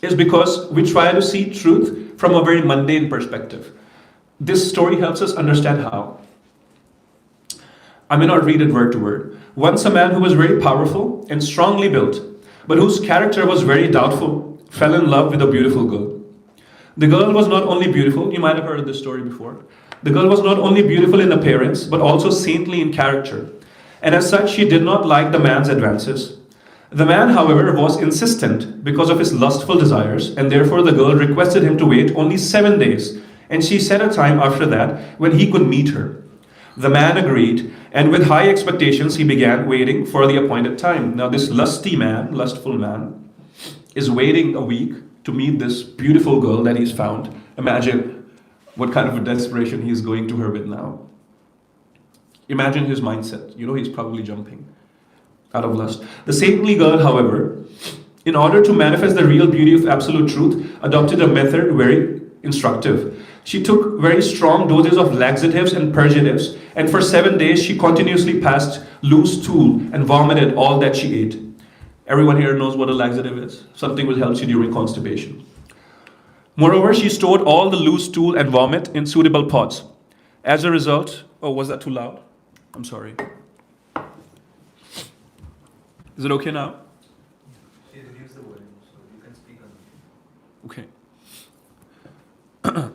It's because we try to see truth from a very mundane perspective. This story helps us understand how. I may not read it word to word. Once a man who was very powerful and strongly built, but whose character was very doubtful, fell in love with a beautiful girl. The girl was not only beautiful, you might have heard of this story before. The girl was not only beautiful in appearance, but also saintly in character. And as such, she did not like the man's advances. The man, however, was insistent because of his lustful desires, and therefore the girl requested him to wait only 7 days, and she set a time after that when he could meet her. The man agreed, and with high expectations he began waiting for the appointed time. Now this lustful man, is waiting a week to meet this beautiful girl that he's found. Imagine what kind of a desperation he's going to her with now. Imagine his mindset. You know, he's probably jumping out of lust. The saintly girl, however, in order to manifest the real beauty of absolute truth, adopted a method very instructive. She took very strong doses of laxatives and purgatives, and for 7 days she continuously passed loose stool and vomited all that she ate. Everyone here knows what a laxative is. Something which helps you during constipation. Moreover, she stored all the loose stool and vomit in suitable pots. As a result, oh, was that too loud? I'm sorry. Is it okay now? She reduced the volume, so you can speak on it. Okay.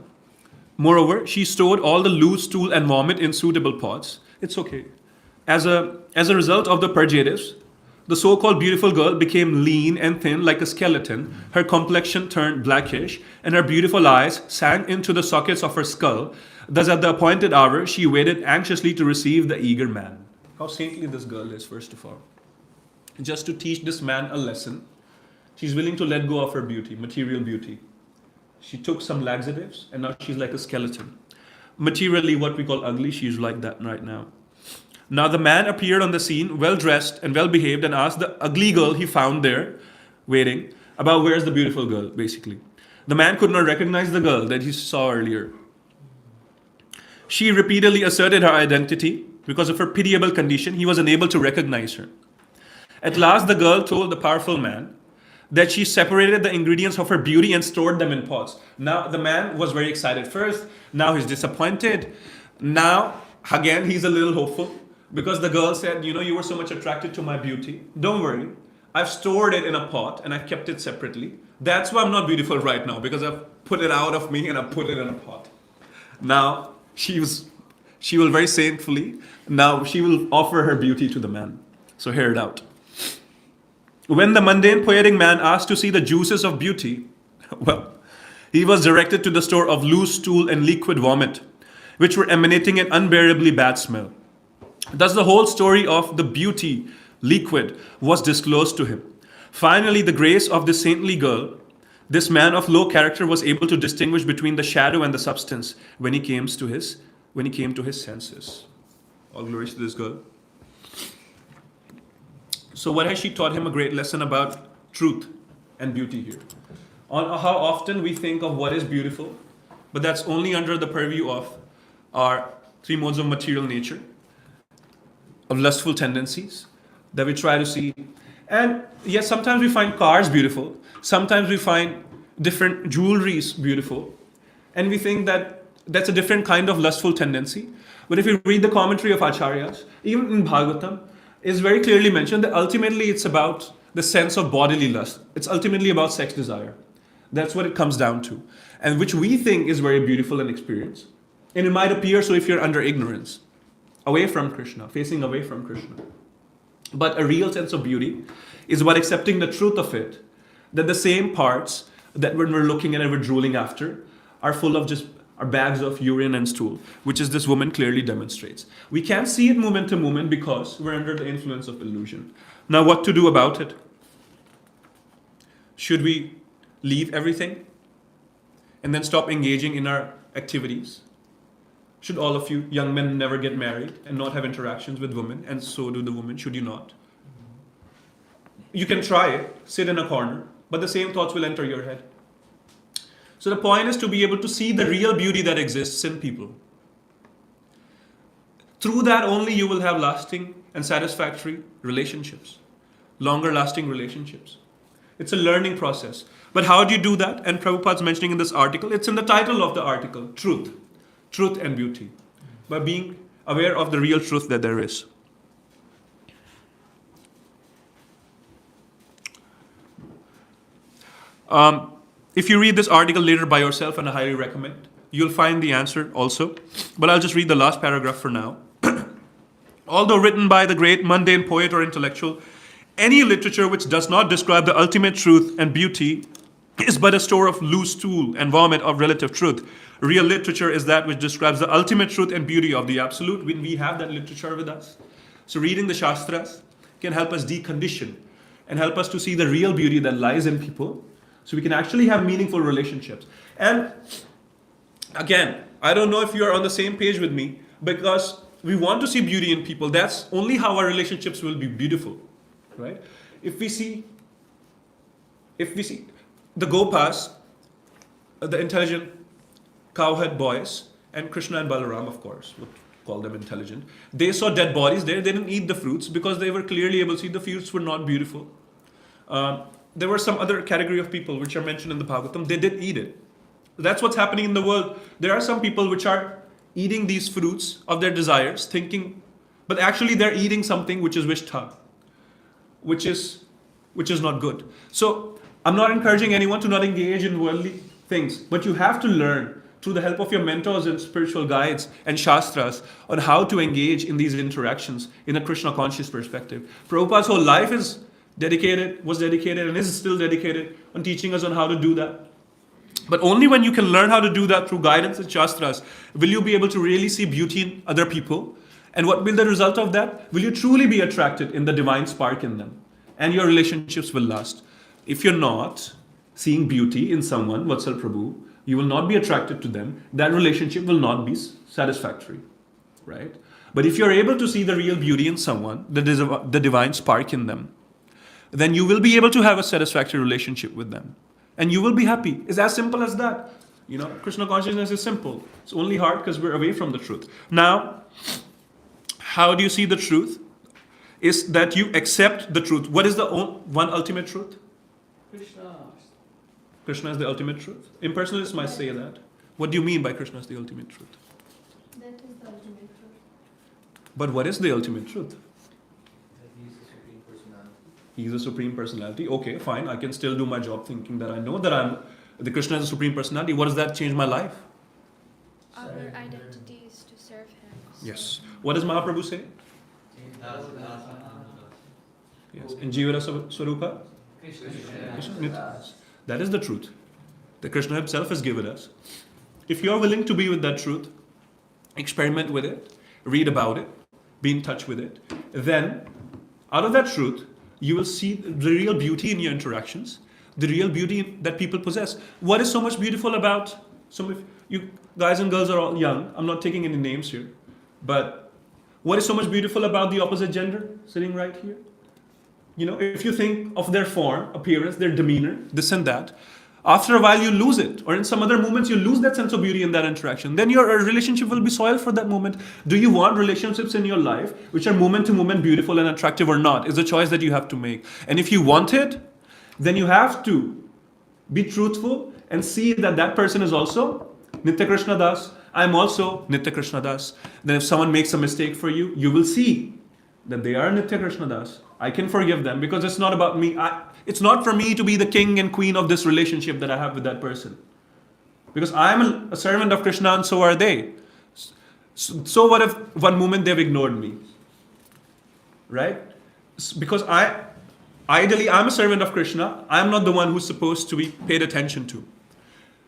Moreover, she stored all the loose stool and vomit in suitable pots. It's okay. As a result of the purgatives, the so-called beautiful girl became lean and thin like a skeleton. Her complexion turned blackish, and her beautiful eyes sank into the sockets of her skull. Thus, at the appointed hour, she waited anxiously to receive the eager man. How saintly this girl is, first of all. Just to teach this man a lesson, she's willing to let go of her beauty, material beauty. She took some laxatives, and now she's like a skeleton. Materially, what we call ugly, she's like that right now. Now the man appeared on the scene, well-dressed and well-behaved, and asked the ugly girl he found there, waiting, about where's the beautiful girl, basically. The man could not recognize the girl that he saw earlier. She repeatedly asserted her identity. Because of her pitiable condition, he was unable to recognize her. At last, the girl told the powerful man that she separated the ingredients of her beauty and stored them in pots. Now, the man was very excited first. Now he's disappointed. Now, again, he's a little hopeful. Because the girl said, you know, you were so much attracted to my beauty. Don't worry. I've stored it in a pot and I've kept it separately. That's why I'm not beautiful right now. Because I've put it out of me and I've put it in a pot. Now, she will very saintfully, now she will offer her beauty to the man. So hear it out. When the mundane poetic man asked to see the juices of beauty, well, he was directed to the store of loose stool and liquid vomit, which were emanating an unbearably bad smell. Thus, the whole story of the beauty liquid was disclosed to him. Finally, the grace of this saintly girl, this man of low character, was able to distinguish between the shadow and the substance when he came to his senses. All glory to this girl. So, what has she taught him? A great lesson about truth and beauty here. On how often we think of what is beautiful, but that's only under the purview of our three modes of material nature, of lustful tendencies that we try to see. And yes, sometimes we find cars beautiful, sometimes we find different jewelries beautiful, and we think that that's a different kind of lustful tendency. But if you read the commentary of Acharyas, even in Bhagavatam, it's very clearly mentioned that ultimately it's about the sense of bodily lust. It's ultimately about sex desire. That's what it comes down to. And which we think is very beautiful in experience. And it might appear so if you're under ignorance, away from Krishna, facing away from Krishna. But a real sense of beauty is about accepting the truth of it, that the same parts that when we're looking at and we're drooling after are full of just are bags of urine and stool, which is this woman clearly demonstrates. We can't see it moment to moment because we're under the influence of illusion. Now, what to do about it? Should we leave everything and then stop engaging in our activities? Should all of you young men never get married and not have interactions with women, and so do the women? Should you not? You can try it, sit in a corner, but the same thoughts will enter your head. So the point is to be able to see the real beauty that exists in people. Through that only you will have lasting and satisfactory relationships, longer lasting relationships. It's a learning process. But how do you do that? And Prabhupada's mentioning in this article, it's in the title of the article, truth. Truth and beauty. By being aware of the real truth that there is. If you read this article later by yourself, and I highly recommend, you'll find the answer also. But I'll just read the last paragraph for now. Although written by the great mundane poet or intellectual, any literature which does not describe the ultimate truth and beauty is but a store of loose stool and vomit of relative truth. Real literature is that which describes the ultimate truth and beauty of the absolute, when we have that literature with us. So reading the Shastras can help us decondition and help us to see the real beauty that lies in people, so we can actually have meaningful relationships. And again, I don't know if you are on the same page with me, because we want to see beauty in people. That's only how our relationships will be beautiful, right? If we see the Gopas, the intelligent cowhead boys, and Krishna and Balaram, of course, would call them intelligent. They saw dead bodies there. They didn't eat the fruits because they were clearly able to see the fruits were not beautiful. There were some other category of people which are mentioned in the Bhagavatam. They did eat it. That's what's happening in the world. There are some people which are eating these fruits of their desires, thinking, but actually they're eating something which is vishtha, which is not good. So I'm not encouraging anyone to not engage in worldly things, but you have to learn through the help of your mentors and spiritual guides and shastras on how to engage in these interactions in a Krishna conscious perspective. Prabhupada's whole life was dedicated and is still dedicated on teaching us on how to do that. But only when you can learn how to do that through guidance and shastras will you be able to really see beauty in other people. And what will the result of that? Will you truly be attracted in the divine spark in them? And your relationships will last. If you're not seeing beauty in someone, Vatsal Prabhu, you will not be attracted to them. That relationship will not be satisfactory, right? But if you're able to see the real beauty in someone, the divine spark in them, then you will be able to have a satisfactory relationship with them. And you will be happy. It's as simple as that. You know, Krishna consciousness is simple. It's only hard because we're away from the truth. Now, how do you see the truth? Is that you accept the truth. What is the one ultimate truth? Krishna. Krishna is the ultimate truth. Impersonalists might say that. What do you mean by Krishna is the ultimate truth? That is the ultimate truth. But what is the ultimate truth? He's the Supreme Personality. He's a Supreme Personality. Okay, fine. I can still do my job thinking that I know that the Krishna is a Supreme Personality. What does that change my life? Our identity is to serve Him. Yes. What does Mahaprabhu say? Yes. And Jivara Swarupa? Krishna Nitya. That is the truth that Krishna himself has given us. If you're willing to be with that truth, experiment with it, read about it, be in touch with it, then out of that truth, you will see the real beauty in your interactions, the real beauty that people possess. What is so much beautiful about, some of you guys and girls are all young, I'm not taking any names here, but what is so much beautiful about the opposite gender sitting right here? You know, if you think of their form, appearance, their demeanor, this and that, after a while you lose it, or in some other moments you lose that sense of beauty in that interaction. Then your relationship will be soiled for that moment. Do you want relationships in your life which are moment to moment beautiful and attractive or not? Is a choice that you have to make. And if you want it, then you have to be truthful and see that that person is also Nitya Krishna Das. I'm also Nitya Krishna Das. Then if someone makes a mistake for you, you will see that they are Nitya Krishna Das. I can forgive them because it's not about me. It's not for me to be the king and queen of this relationship that I have with that person. Because I am a servant of Krishna and so are they. So what if one moment they've ignored me? Right? Because ideally I'm a servant of Krishna. I'm not the one who's supposed to be paid attention to.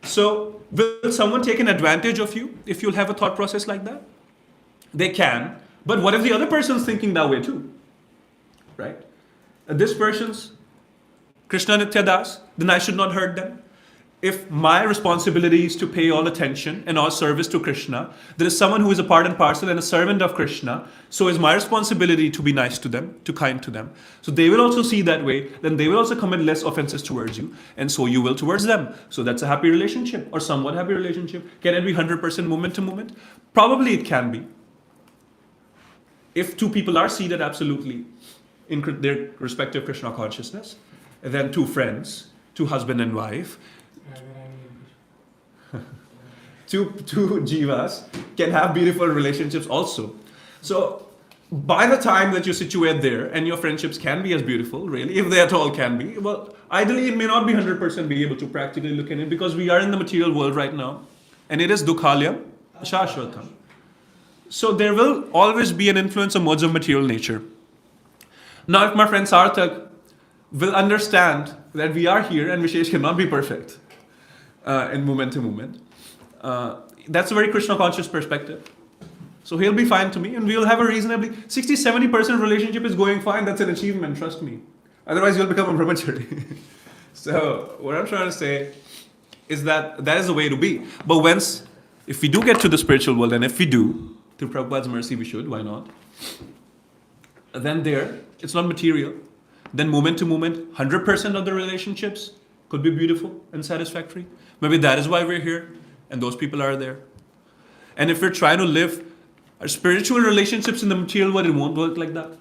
So will someone take an advantage of you if you'll have a thought process like that? They can. But what if the other person's thinking that way too? Right? This person's Krishna Nitya Das, then I should not hurt them. If my responsibility is to pay all attention and all service to Krishna, there is someone who is a part and parcel and a servant of Krishna, so is my responsibility to be nice to them, to kind to them. So they will also see that way, then they will also commit less offenses towards you, and so you will towards them. So that's a happy relationship, or somewhat happy relationship. Can it be 100% moment to moment? Probably it can be. If two people are seated absolutely in their respective Krishna consciousness, and then two friends, two husband and wife, two jivas can have beautiful relationships also. So by the time that you're situated there, and your friendships can be as beautiful, really, if they at all can be, well, ideally it may not be 100% be able to practically look at it, because we are in the material world right now, and it is dukhalyam shashvatam. So there will always be an influence of modes of material nature. Now if my friend Sarthak will understand that we are here and Vishesh cannot be perfect in moment to moment, that's a very Krishna conscious perspective. So he'll be fine to me, and we'll have a reasonably 60-70% relationship is going fine. That's an achievement, trust me. Otherwise you'll become a brahmachari. So what I'm trying to say is that that is the way to be. But if we do get to the spiritual world, and if we do, through Prabhupada's mercy we should, why not? Then there, it's not material. Then moment to moment, 100% of the relationships could be beautiful and satisfactory. Maybe that is why we're here, and those people are there. And if we're trying to live our spiritual relationships in the material world, it won't work like that.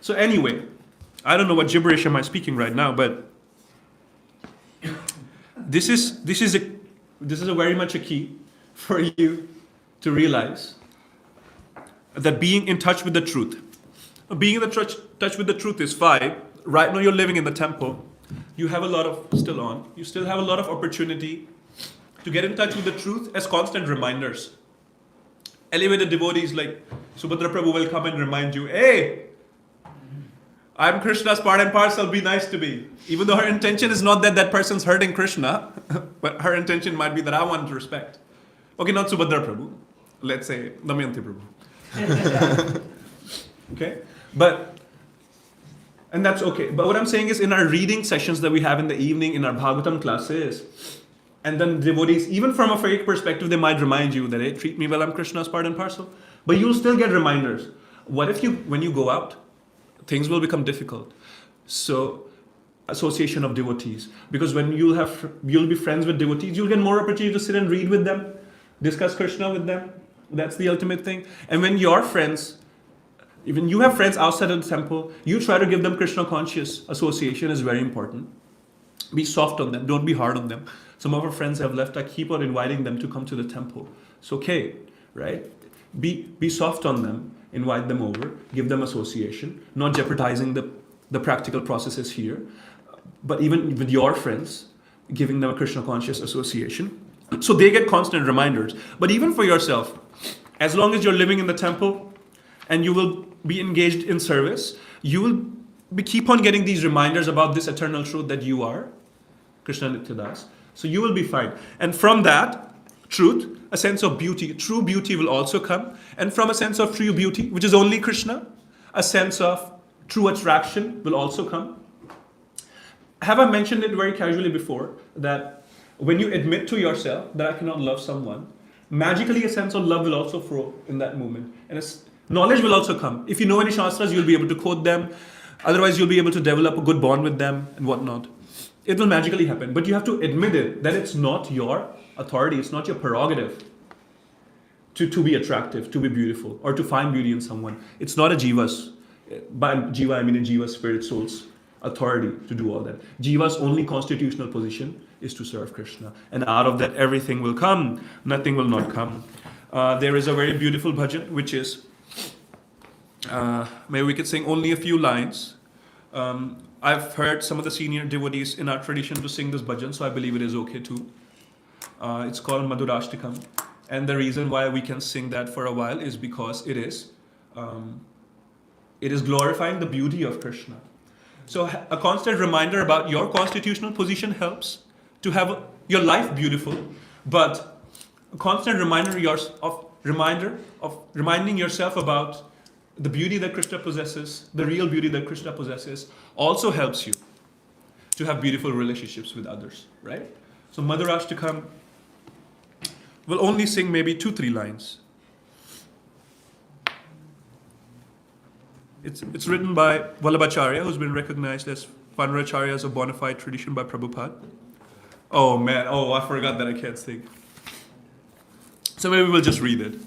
So anyway, I don't know what gibberish am I speaking right now, but this is a very much a key for you to realize that being in touch with the truth. Being in touch with the truth is fine. Right now you're living in the temple. You have you still have a lot of opportunity to get in touch with the truth as constant reminders. Elevated devotees like Subhadra Prabhu will come and remind you, hey, I'm Krishna's part and parcel, be nice to me. Even though her intention is not that person's hurting Krishna, but her intention might be that I want respect. Okay, not Subhadra Prabhu. Let's say Damayanti Prabhu. Okay? And that's okay. But what I'm saying is, in our reading sessions that we have in the evening, in our Bhagavatam classes, and then devotees, even from a fake perspective, they might remind you that, hey, treat me well, I'm Krishna's part and parcel. But you'll still get reminders. What if when you go out, things will become difficult? So, association of devotees. Because when you'll be friends with devotees, you'll get more opportunity to sit and read with them, discuss Krishna with them. That's the ultimate thing. And when your friends, even you have friends outside of the temple, you try to give them Krishna conscious association is very important. Be soft on them, don't be hard on them. Some of our friends have left, I keep on inviting them to come to the temple. It's okay, right? Be soft on them, invite them over, give them association, not jeopardizing the practical processes here, but even with your friends, giving them a Krishna conscious association. So they get constant reminders. But even for yourself, as long as you're living in the temple and you will be engaged in service, you will we keep on getting these reminders about this eternal truth that you are Krishna Nityadas. So you will be fine. And from that truth, a sense of beauty, true beauty will also come. And from a sense of true beauty, which is only Krishna, a sense of true attraction will also come. Have I mentioned it very casually before that when you admit to yourself that I cannot love someone, magically a sense of love will also flow in that moment. And knowledge will also come. If you know any Shastras, you'll be able to quote them. Otherwise, you'll be able to develop a good bond with them and whatnot. It will magically happen. But you have to admit it, that it's not your authority, it's not your prerogative to be attractive, to be beautiful, or to find beauty in someone. It's not a jiva's. By jiva, I mean a jiva's spirit soul's authority to do all that. Jiva's only constitutional position is to serve Krishna. And out of that, everything will come. Nothing will not come. There is a very beautiful bhajan, which is, maybe we could sing only a few lines. I've heard some of the senior devotees in our tradition to sing this bhajan, so I believe it is okay too. It's called Madhurashtikam. And the reason why we can sing that for a while is because it is glorifying the beauty of Krishna. So a constant reminder about your constitutional position helps to have your life beautiful, but a constant reminder of reminding yourself about the beauty that Krishna possesses, the real beauty that Krishna possesses, also helps you to have beautiful relationships with others, right? So Madhurashtakam will only sing maybe 2-3 lines. It's written by Vallabhacharya, who's been recognized as Vanracharya as a bona fide tradition by Prabhupada. Oh man, I forgot that I can't sing. So maybe we'll just read it.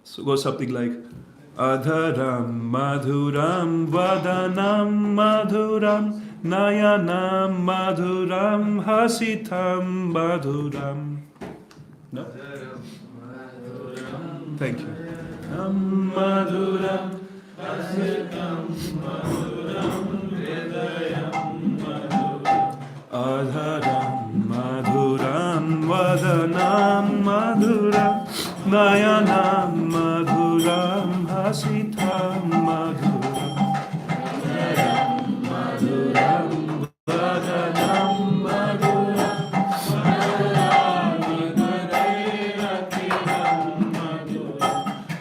So it goes something like Adharam madhuram vadanam madhuram nayanam madhuram hasitam madhuram. No? Thank you. Madhuram hasitam madhuram hridayam madhuram Adharam madhuram vadanam madhuram nayanam madhuram hasitam madhuram madhuram vadanam madhuram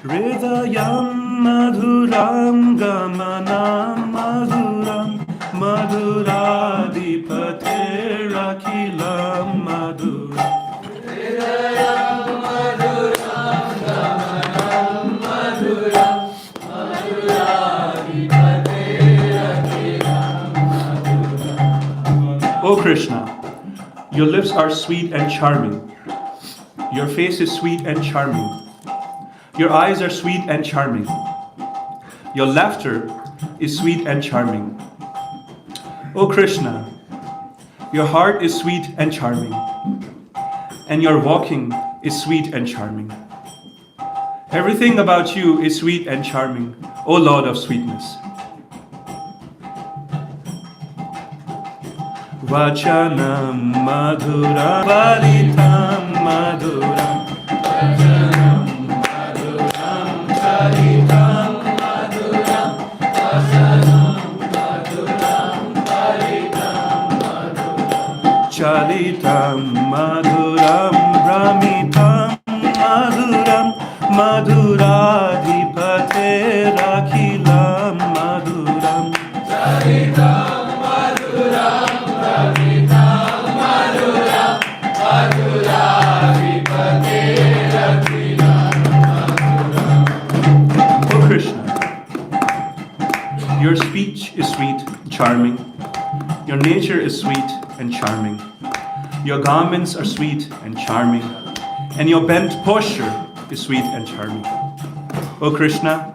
Hridayam madhuram gamanam madhuram madhuradipate rakhilam madhuram Hridayam madhuram gamanam madhuram madhuradipate rakhilam madhuram. O Krishna, your lips are sweet and charming. Your face is sweet and charming. Your eyes are sweet and charming. Your laughter is sweet and charming. O Krishna, your heart is sweet and charming. And your walking is sweet and charming. Everything about you is sweet and charming, O Lord of sweetness. Vachanam madhuram valitam madhuram Chalitam madhuram brahmitam madhuram madhuradipate rakhilam madhuram Chalitam madhuram brahmitam madhuram madhuradipate rakhilam madhuram. O Krishna, your speech is sweet, charming. Your nature is sweet and charming. Your garments are sweet and charming. And your bent posture is sweet and charming. O Krishna,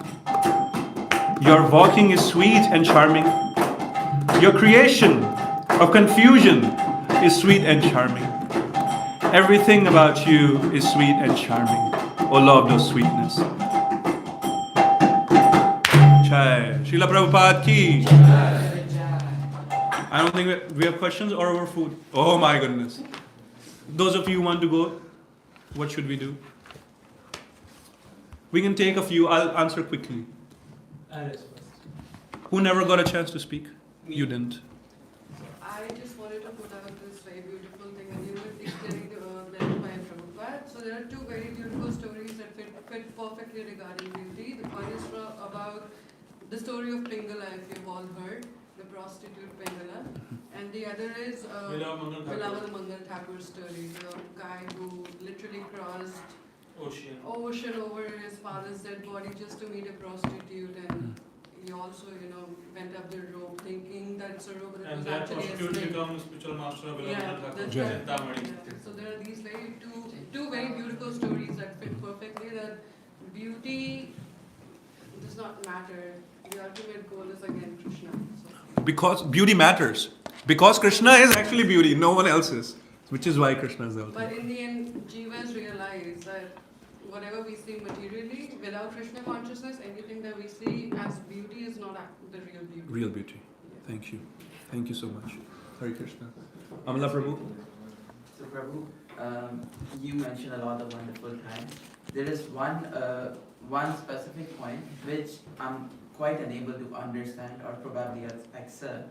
your walking is sweet and charming. Your creation of confusion is sweet and charming. Everything about you is sweet and charming, O Lord of sweetness. Jai. Srila Prabhupada ki. I don't think we have questions or over food. Oh my goodness. Those of you who want to go, what should we do? We can take a few. I'll answer quickly. Iris first. Who never got a chance to speak? You didn't. I just wanted to put out this very beautiful thing, and you were explaining the led by Prabhupada. So there are two very beautiful stories that fit perfectly regarding beauty. The one is about the story of Pingala, if you've all heard, the prostitute Pingala, and the other is Vilaval Mangal Thakur's story, the guy who literally crossed ocean over his father's dead body just to meet a prostitute, and he also, went up the rope thinking that it's a rope, but it And was that actually a prostitute snake. becomes spiritual master of Yeah, Vilaval that's Thakur. right. Chintamani. Yeah. So there are these two very beautiful stories that fit perfectly, that beauty does not matter. The ultimate goal is again Krishna. So. Because beauty matters. Because Krishna is actually beauty, no one else is. Which is why Krishna is the ultimate. But in the end, jivas realize that whatever we see materially, without Krishna consciousness, anything that we see as beauty is not the real beauty. Real beauty. Thank you. Thank you so much. Hare Krishna. Amala Prabhu. So Prabhu, you mentioned a lot of wonderful times. There is one specific point which I'm quite unable to understand or probably accept.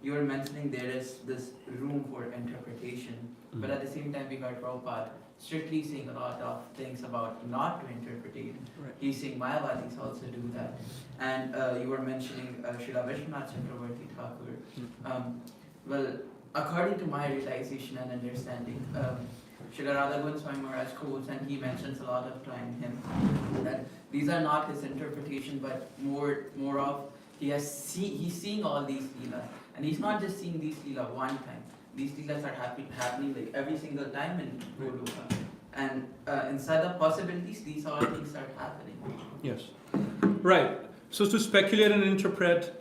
You were mentioning there is this room for interpretation, but at the same time we heard Prabhupada strictly saying a lot of things about not to interpret. Right. He's saying Mayavadis also do that. And you were mentioning Srila Vishwanath Chakravarti Thakur. Well, according to my realization and understanding, Srila Radha Swami Maharaj quotes, and he mentions a lot of time him, that these are not his interpretation, but more of he's seeing all these leela, and he's not just seeing these leela one time. These leelas are happening like every single time in Goloka, and inside the possibilities, these all things start happening. Yes. Right. So to speculate and interpret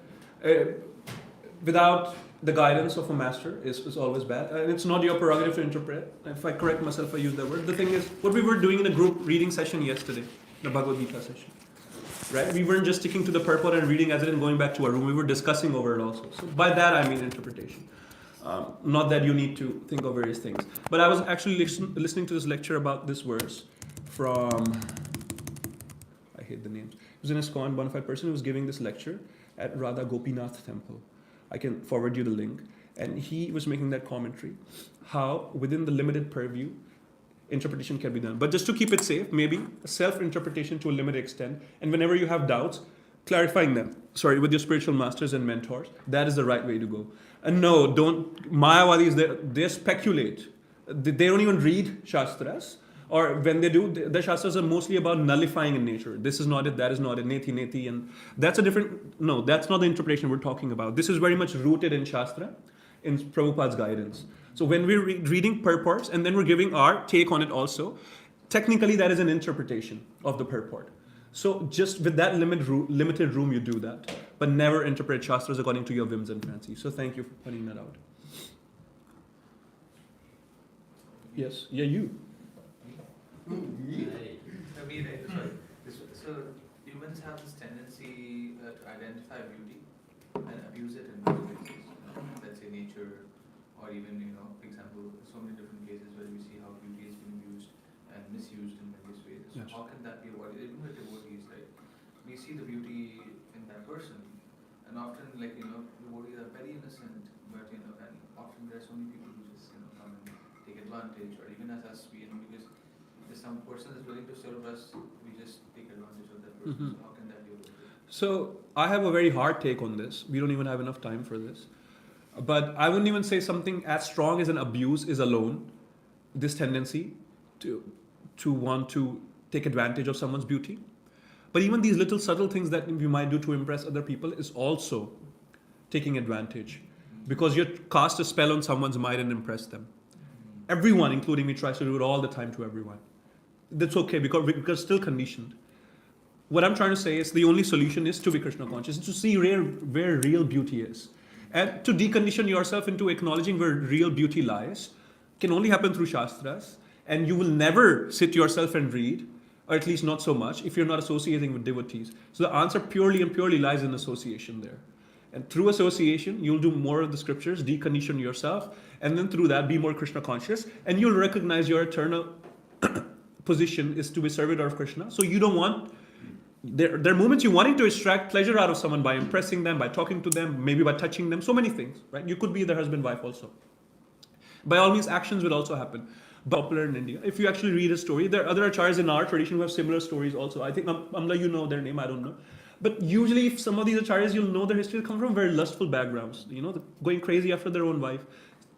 without the guidance of a master is always bad. And it's not your prerogative to interpret. If I correct myself, I use that word. The thing is, what we were doing in a group reading session yesterday, the Bhagavad Gita session, right? We weren't just sticking to the purport and reading as it and going back to our room. We were discussing over it also. So by that I mean interpretation. Not that you need to think of various things. But I was actually listening to this lecture about this verse from, I hate the names. It was an ISKCON bona fide person who was giving this lecture at Radha Gopinath temple. I can forward you the link. And he was making that commentary, how within the limited purview, interpretation can be done. But just to keep it safe, maybe self-interpretation to a limited extent. And whenever you have doubts, clarifying them, with your spiritual masters and mentors, that is the right way to go. And no, Mayavadis, they speculate. They don't even read Shastras. Or when they do, the Shastras are mostly about nullifying in nature. This is not it, that is not it, neti, neti. And that's that's not the interpretation we're talking about. This is very much rooted in Shastra, in Prabhupada's guidance. So when we're reading purports and then we're giving our take on it also, technically that is an interpretation of the purport. So just with that limited room, you do that. But never interpret Shastras according to your whims and fancies. So thank you for pointing that out. Yes, yeah, you. So humans have this tendency to identify beauty and abuse it in different ways. Let's say nature, or even, for example, so many different cases where we see how beauty is being used and misused in various ways. So Yes. how can that be avoided? Even with devotees, right? We see the beauty in that person, and often, devotees are very innocent, but and often there are so many people who just come and take advantage, or even as us, because if some person is willing to serve us, we just take advantage of that person. Mm-hmm. So how can that be avoided? So I have a very hard take on this. We don't even have enough time for this. But I wouldn't even say something as strong as an abuse is alone this tendency to want to take advantage of someone's beauty. But even these little subtle things that we might do to impress other people is also taking advantage, because you cast a spell on someone's mind and impress them. Everyone, including me, tries to do it all the time to everyone. That's okay, because we're still conditioned. What I'm trying to say is the only solution is to be Krishna conscious, to see where real beauty is. And to decondition yourself into acknowledging where real beauty lies can only happen through Shastras. And you will never sit yourself and read, or at least not so much, if you're not associating with devotees. So the answer purely lies in association there. And through association, you'll do more of the scriptures, decondition yourself, and then through that, be more Krishna conscious, and you'll recognize your eternal position is to be servitor of Krishna. So you don't want there are moments you wanting to extract pleasure out of someone by impressing them, by talking to them, maybe by touching them, so many things, right? You could be their husband, wife also. By all means, actions will also happen. But popular in India. If you actually read a story, there are other acharyas in our tradition who have similar stories also. I think, Amla, you know their name, I don't know. But usually, if some of these acharyas, you'll know their history, they come from very lustful backgrounds, going crazy after their own wife,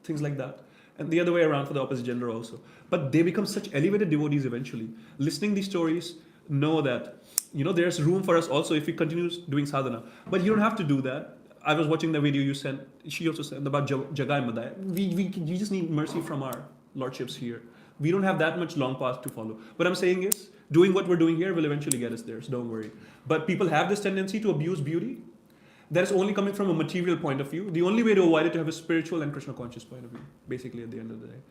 things like that. And the other way around for the opposite gender also. But they become such elevated devotees eventually. Listening these stories, know that, there's room for us also if we continue doing sadhana. But you don't have to do that. I was watching the video you sent, she also sent about Jagai Madai. We just need mercy from our lordships here. We don't have that much long path to follow. What I'm saying is, doing what we're doing here will eventually get us there, so don't worry. But people have this tendency to abuse beauty. That is only coming from a material point of view. The only way to avoid it is to have a spiritual and Krishna conscious point of view, basically, at the end of the day.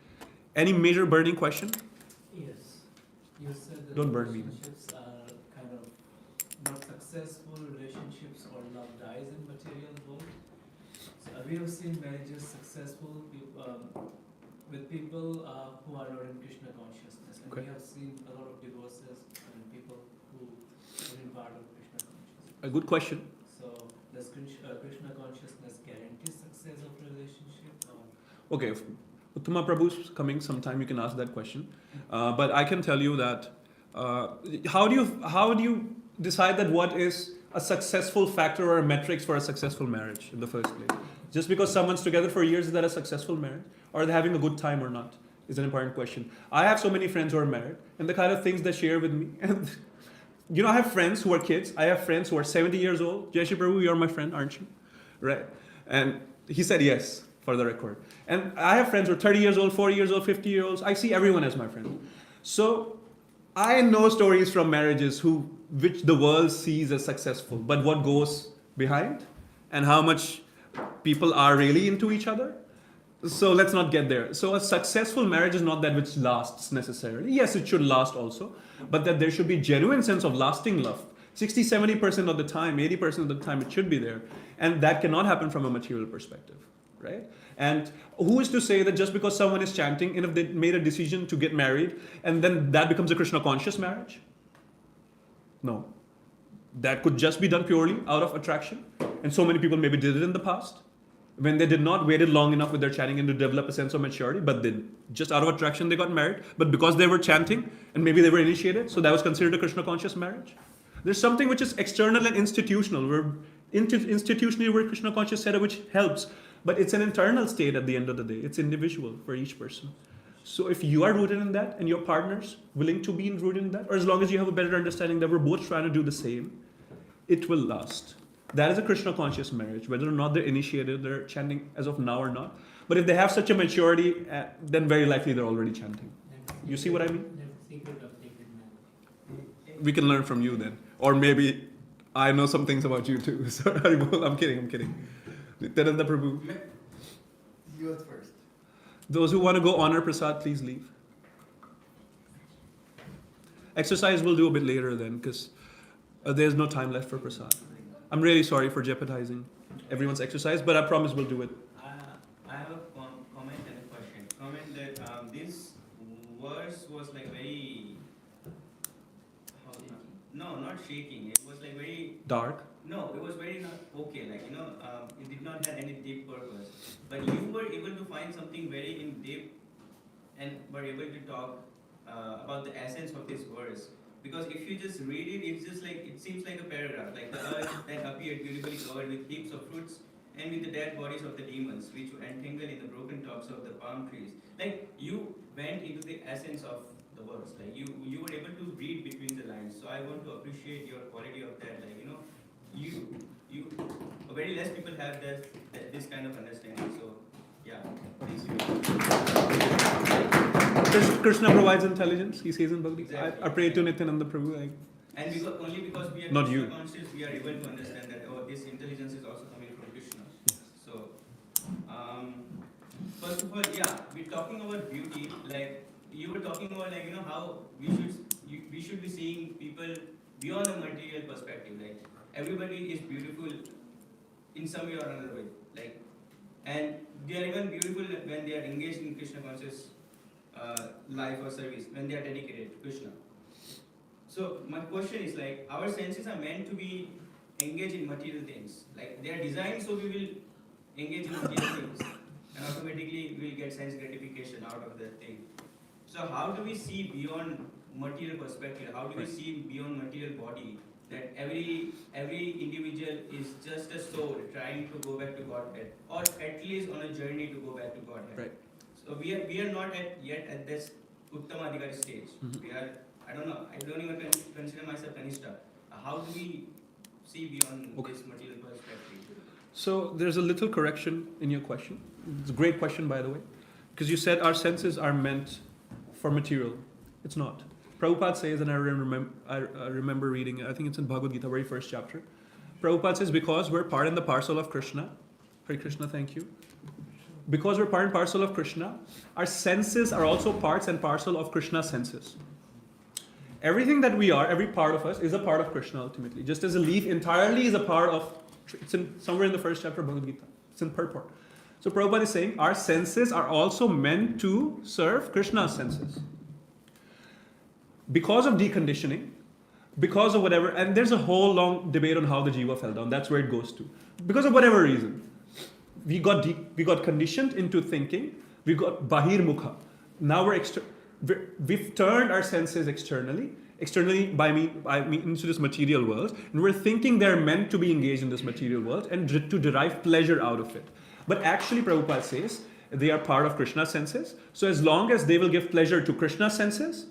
Any major burning question? Yes. You said that Don't burn me. relationships are kind of not successful relationships or love dies in material world. So we have seen marriages successful with people who are not in Krishna consciousness, and Okay. we have seen a lot of divorces and people who are in part of Krishna consciousness. A good question. So does Krishna consciousness guarantee success of relationship? Or? Okay, if Uttama Prabhu's coming sometime, you can ask that question. But I can tell you that how do you decide that what is a successful factor or a metrics for a successful marriage in the first place? Just because someone's together for years, is that a successful marriage? Or are they having a good time or not? Is an important question. I have so many friends who are married, and the kind of things they share with me. And I have friends who are kids. I have friends who are 70 years old. Jai Shri Prabhu, you're my friend, aren't you? Right? And he said yes, for the record. And I have friends who are 30 years old, 40 years old, 50 years old. I see everyone as my friend. So I know stories from marriages which the world sees as successful, but what goes behind and how much people are really into each other. So let's not get there. So a successful marriage is not that which lasts necessarily. Yes, it should last also, but that there should be genuine sense of lasting love. 60-70% of the time, 80% of the time it should be there. And that cannot happen from a material perspective, right? And who is to say that just because someone is chanting, and if they made a decision to get married, and then that becomes a Krishna conscious marriage? No. That could just be done purely out of attraction. And so many people maybe did it in the past, when they did not waited long enough with their chanting and to develop a sense of maturity, but then just out of attraction they got married. But because they were chanting and maybe they were initiated, so that was considered a Krishna conscious marriage. There's something which is external and institutional. Institutionally we're Krishna conscious setup, which helps, but it's an internal state at the end of the day. It's individual for each person. So if you are rooted in that and your partner's willing to be rooted in that, or as long as you have a better understanding that we're both trying to do the same, it will last. That is a Krishna conscious marriage, whether or not they're initiated, they're chanting as of now or not. But if they have such a maturity, then very likely they're already chanting. You see what I mean? That's the secret of sacred marriage. We can learn from you then. Or maybe I know some things about you too. Sorry, I'm kidding. Nityananda Prabhu. You was first. Those who want to go honor Prasad, please leave. Exercise we'll do a bit later then, because there's no time left for Prasad. I'm really sorry for jeopardizing everyone's exercise, but I promise we'll do it. I have a comment and a question. Comment that this verse was like very, not shaking. It was like very Dark. No, it was very not okay. Like it did not have any deep purpose. But you were able to find something very in deep, and were able to talk about the essence of this verse. Because if you just read it, it's just like, it seems like a paragraph, like the earth that appeared beautifully covered with heaps of fruits and with the dead bodies of the demons, which were entangled in the broken tops of the palm trees. Like, you went into the essence of the verse, like you were able to read between the lines. So I want to appreciate your quality of that, like, you very less people have this kind of understanding. So, yeah, thanks you. Krishna provides intelligence, he says in Bhakti. Exactly. I pray to Nityananda Prabhu. And only because we are Not Krishna you. conscious, we are able to understand that this intelligence is also coming from Krishna. So, first of all, yeah, we're talking about beauty. Like you were talking about, like how we should be seeing people beyond a material perspective. Like everybody is beautiful in some way or another way. Like, and they are even beautiful when they are engaged in Krishna conscious life or service, when they are dedicated to Krishna. So my question is like, our senses are meant to be engaged in material things. Like they are designed so we will engage in material things, and automatically we will get sense gratification out of that thing. So how do we see beyond material perspective? How do we see beyond material body? That every individual is just a soul trying to go back to Godhead, or at least on a journey to go back to Godhead. Right. So we are not yet at this Uttama Adhikari stage. We are, I don't know, I don't even consider myself Kanishta. How do we see beyond this material perspective? So there's a little correction in your question. It's a great question, by the way, because you said our senses are meant for material. It's not. Prabhupada says, and I remember reading it, I think it's in Bhagavad Gita, very first chapter. Prabhupada says, because we're part and the parcel of Krishna, Hare Krishna, thank you. Because we're part and parcel of Krishna, our senses are also parts and parcel of Krishna's senses. Everything that we are, every part of us, is a part of Krishna ultimately. Just as a leaf entirely is a part of, it's somewhere in the first chapter of Bhagavad Gita. It's in purport. So Prabhupada is saying, our senses are also meant to serve Krishna's senses. Because of deconditioning, because of whatever, and there's a whole long debate on how the jiva fell down. That's where it goes to. Because of whatever reason, we got conditioned into thinking. We got bahir mukha. Now we've turned our senses externally. Externally, by me into this material world, and we're thinking they're meant to be engaged in this material world and to derive pleasure out of it. But actually, Prabhupada says they are part of Krishna's senses. So as long as they will give pleasure to Krishna's senses,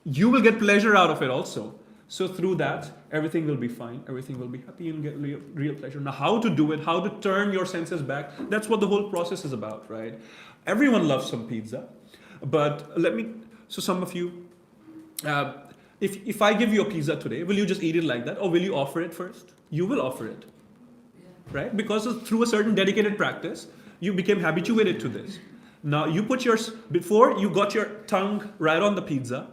you will get pleasure out of it also. So through that, everything will be fine. Everything will be happy. You'll get real pleasure. Now, how to do it, how to turn your senses back, that's what the whole process is about, right? Everyone loves some pizza. But so some of you, if I give you a pizza today, will you just eat it like that? Or will you offer it first? You will offer it. Right? Because through a certain dedicated practice, you became habituated to this. Now, before you got your tongue right on the pizza,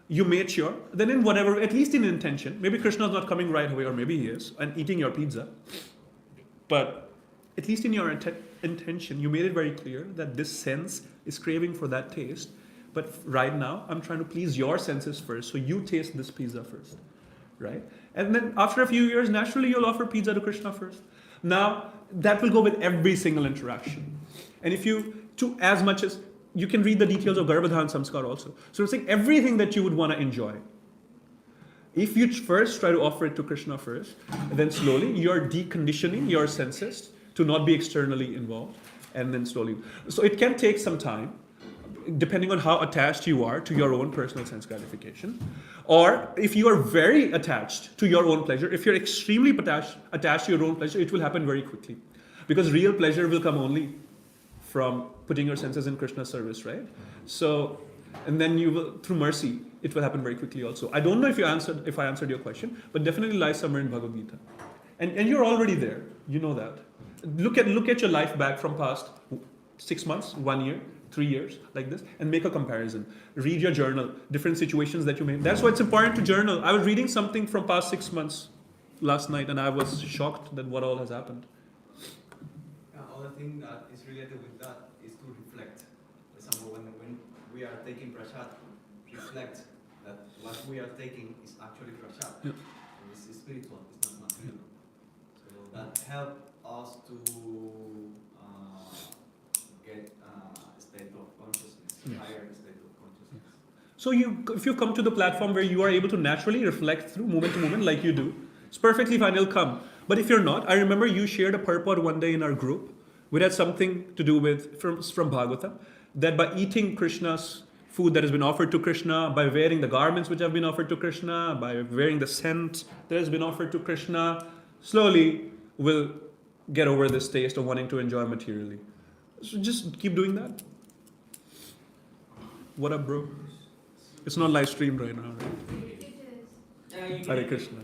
you made sure, then in whatever, at least in intention, maybe Krishna is not coming right away, or maybe he is, and eating your pizza, but at least in your intention, you made it very clear that this sense is craving for that taste, but right now, I'm trying to please your senses first, so you taste this pizza first, right? And then after a few years, naturally, you'll offer pizza to Krishna first. Now, that will go with every single interaction. And if you, to as much as, you can read the details of Garbhadhan Samskar also. So it's like everything that you would want to enjoy. If you first try to offer it to Krishna first, then slowly you're deconditioning your senses to not be externally involved, and then slowly. So it can take some time, depending on how attached you are to your own personal sense gratification. Or if you are very attached to your own pleasure, if you're extremely attached to your own pleasure, it will happen very quickly. Because real pleasure will come only from putting your senses in Krishna's service, right? So, and then you will, through mercy, it will happen very quickly also. I don't know if I answered your question, but definitely lies somewhere in Bhagavad Gita. And you're already there. You know that. Look at your life back from past 6 months, 1 year, 3 years, like this, and make a comparison. Read your journal, different situations that you made. That's why it's important to journal. I was reading something from past 6 months last night, and I was shocked that what all has happened. All the thing that is related with that is to reflect. For example, when we are taking prasad, reflect that what we are taking is actually prasad. Yeah. It's spiritual, it's not material. So that helps us to get a state of consciousness, higher state of consciousness. So if you come to the platform where you are able to naturally reflect through moment to moment like you do, it's perfectly fine, it'll come. But if you're not, I remember you shared a purport one day in our group, which had something to do with, from Bhagavatam, that by eating Krishna's food that has been offered to Krishna, by wearing the garments which have been offered to Krishna, by wearing the scent that has been offered to Krishna, slowly we'll get over this taste of wanting to enjoy materially. So just keep doing that. What up, bro? It's not live streamed right now, right? It is. Hare Krishna.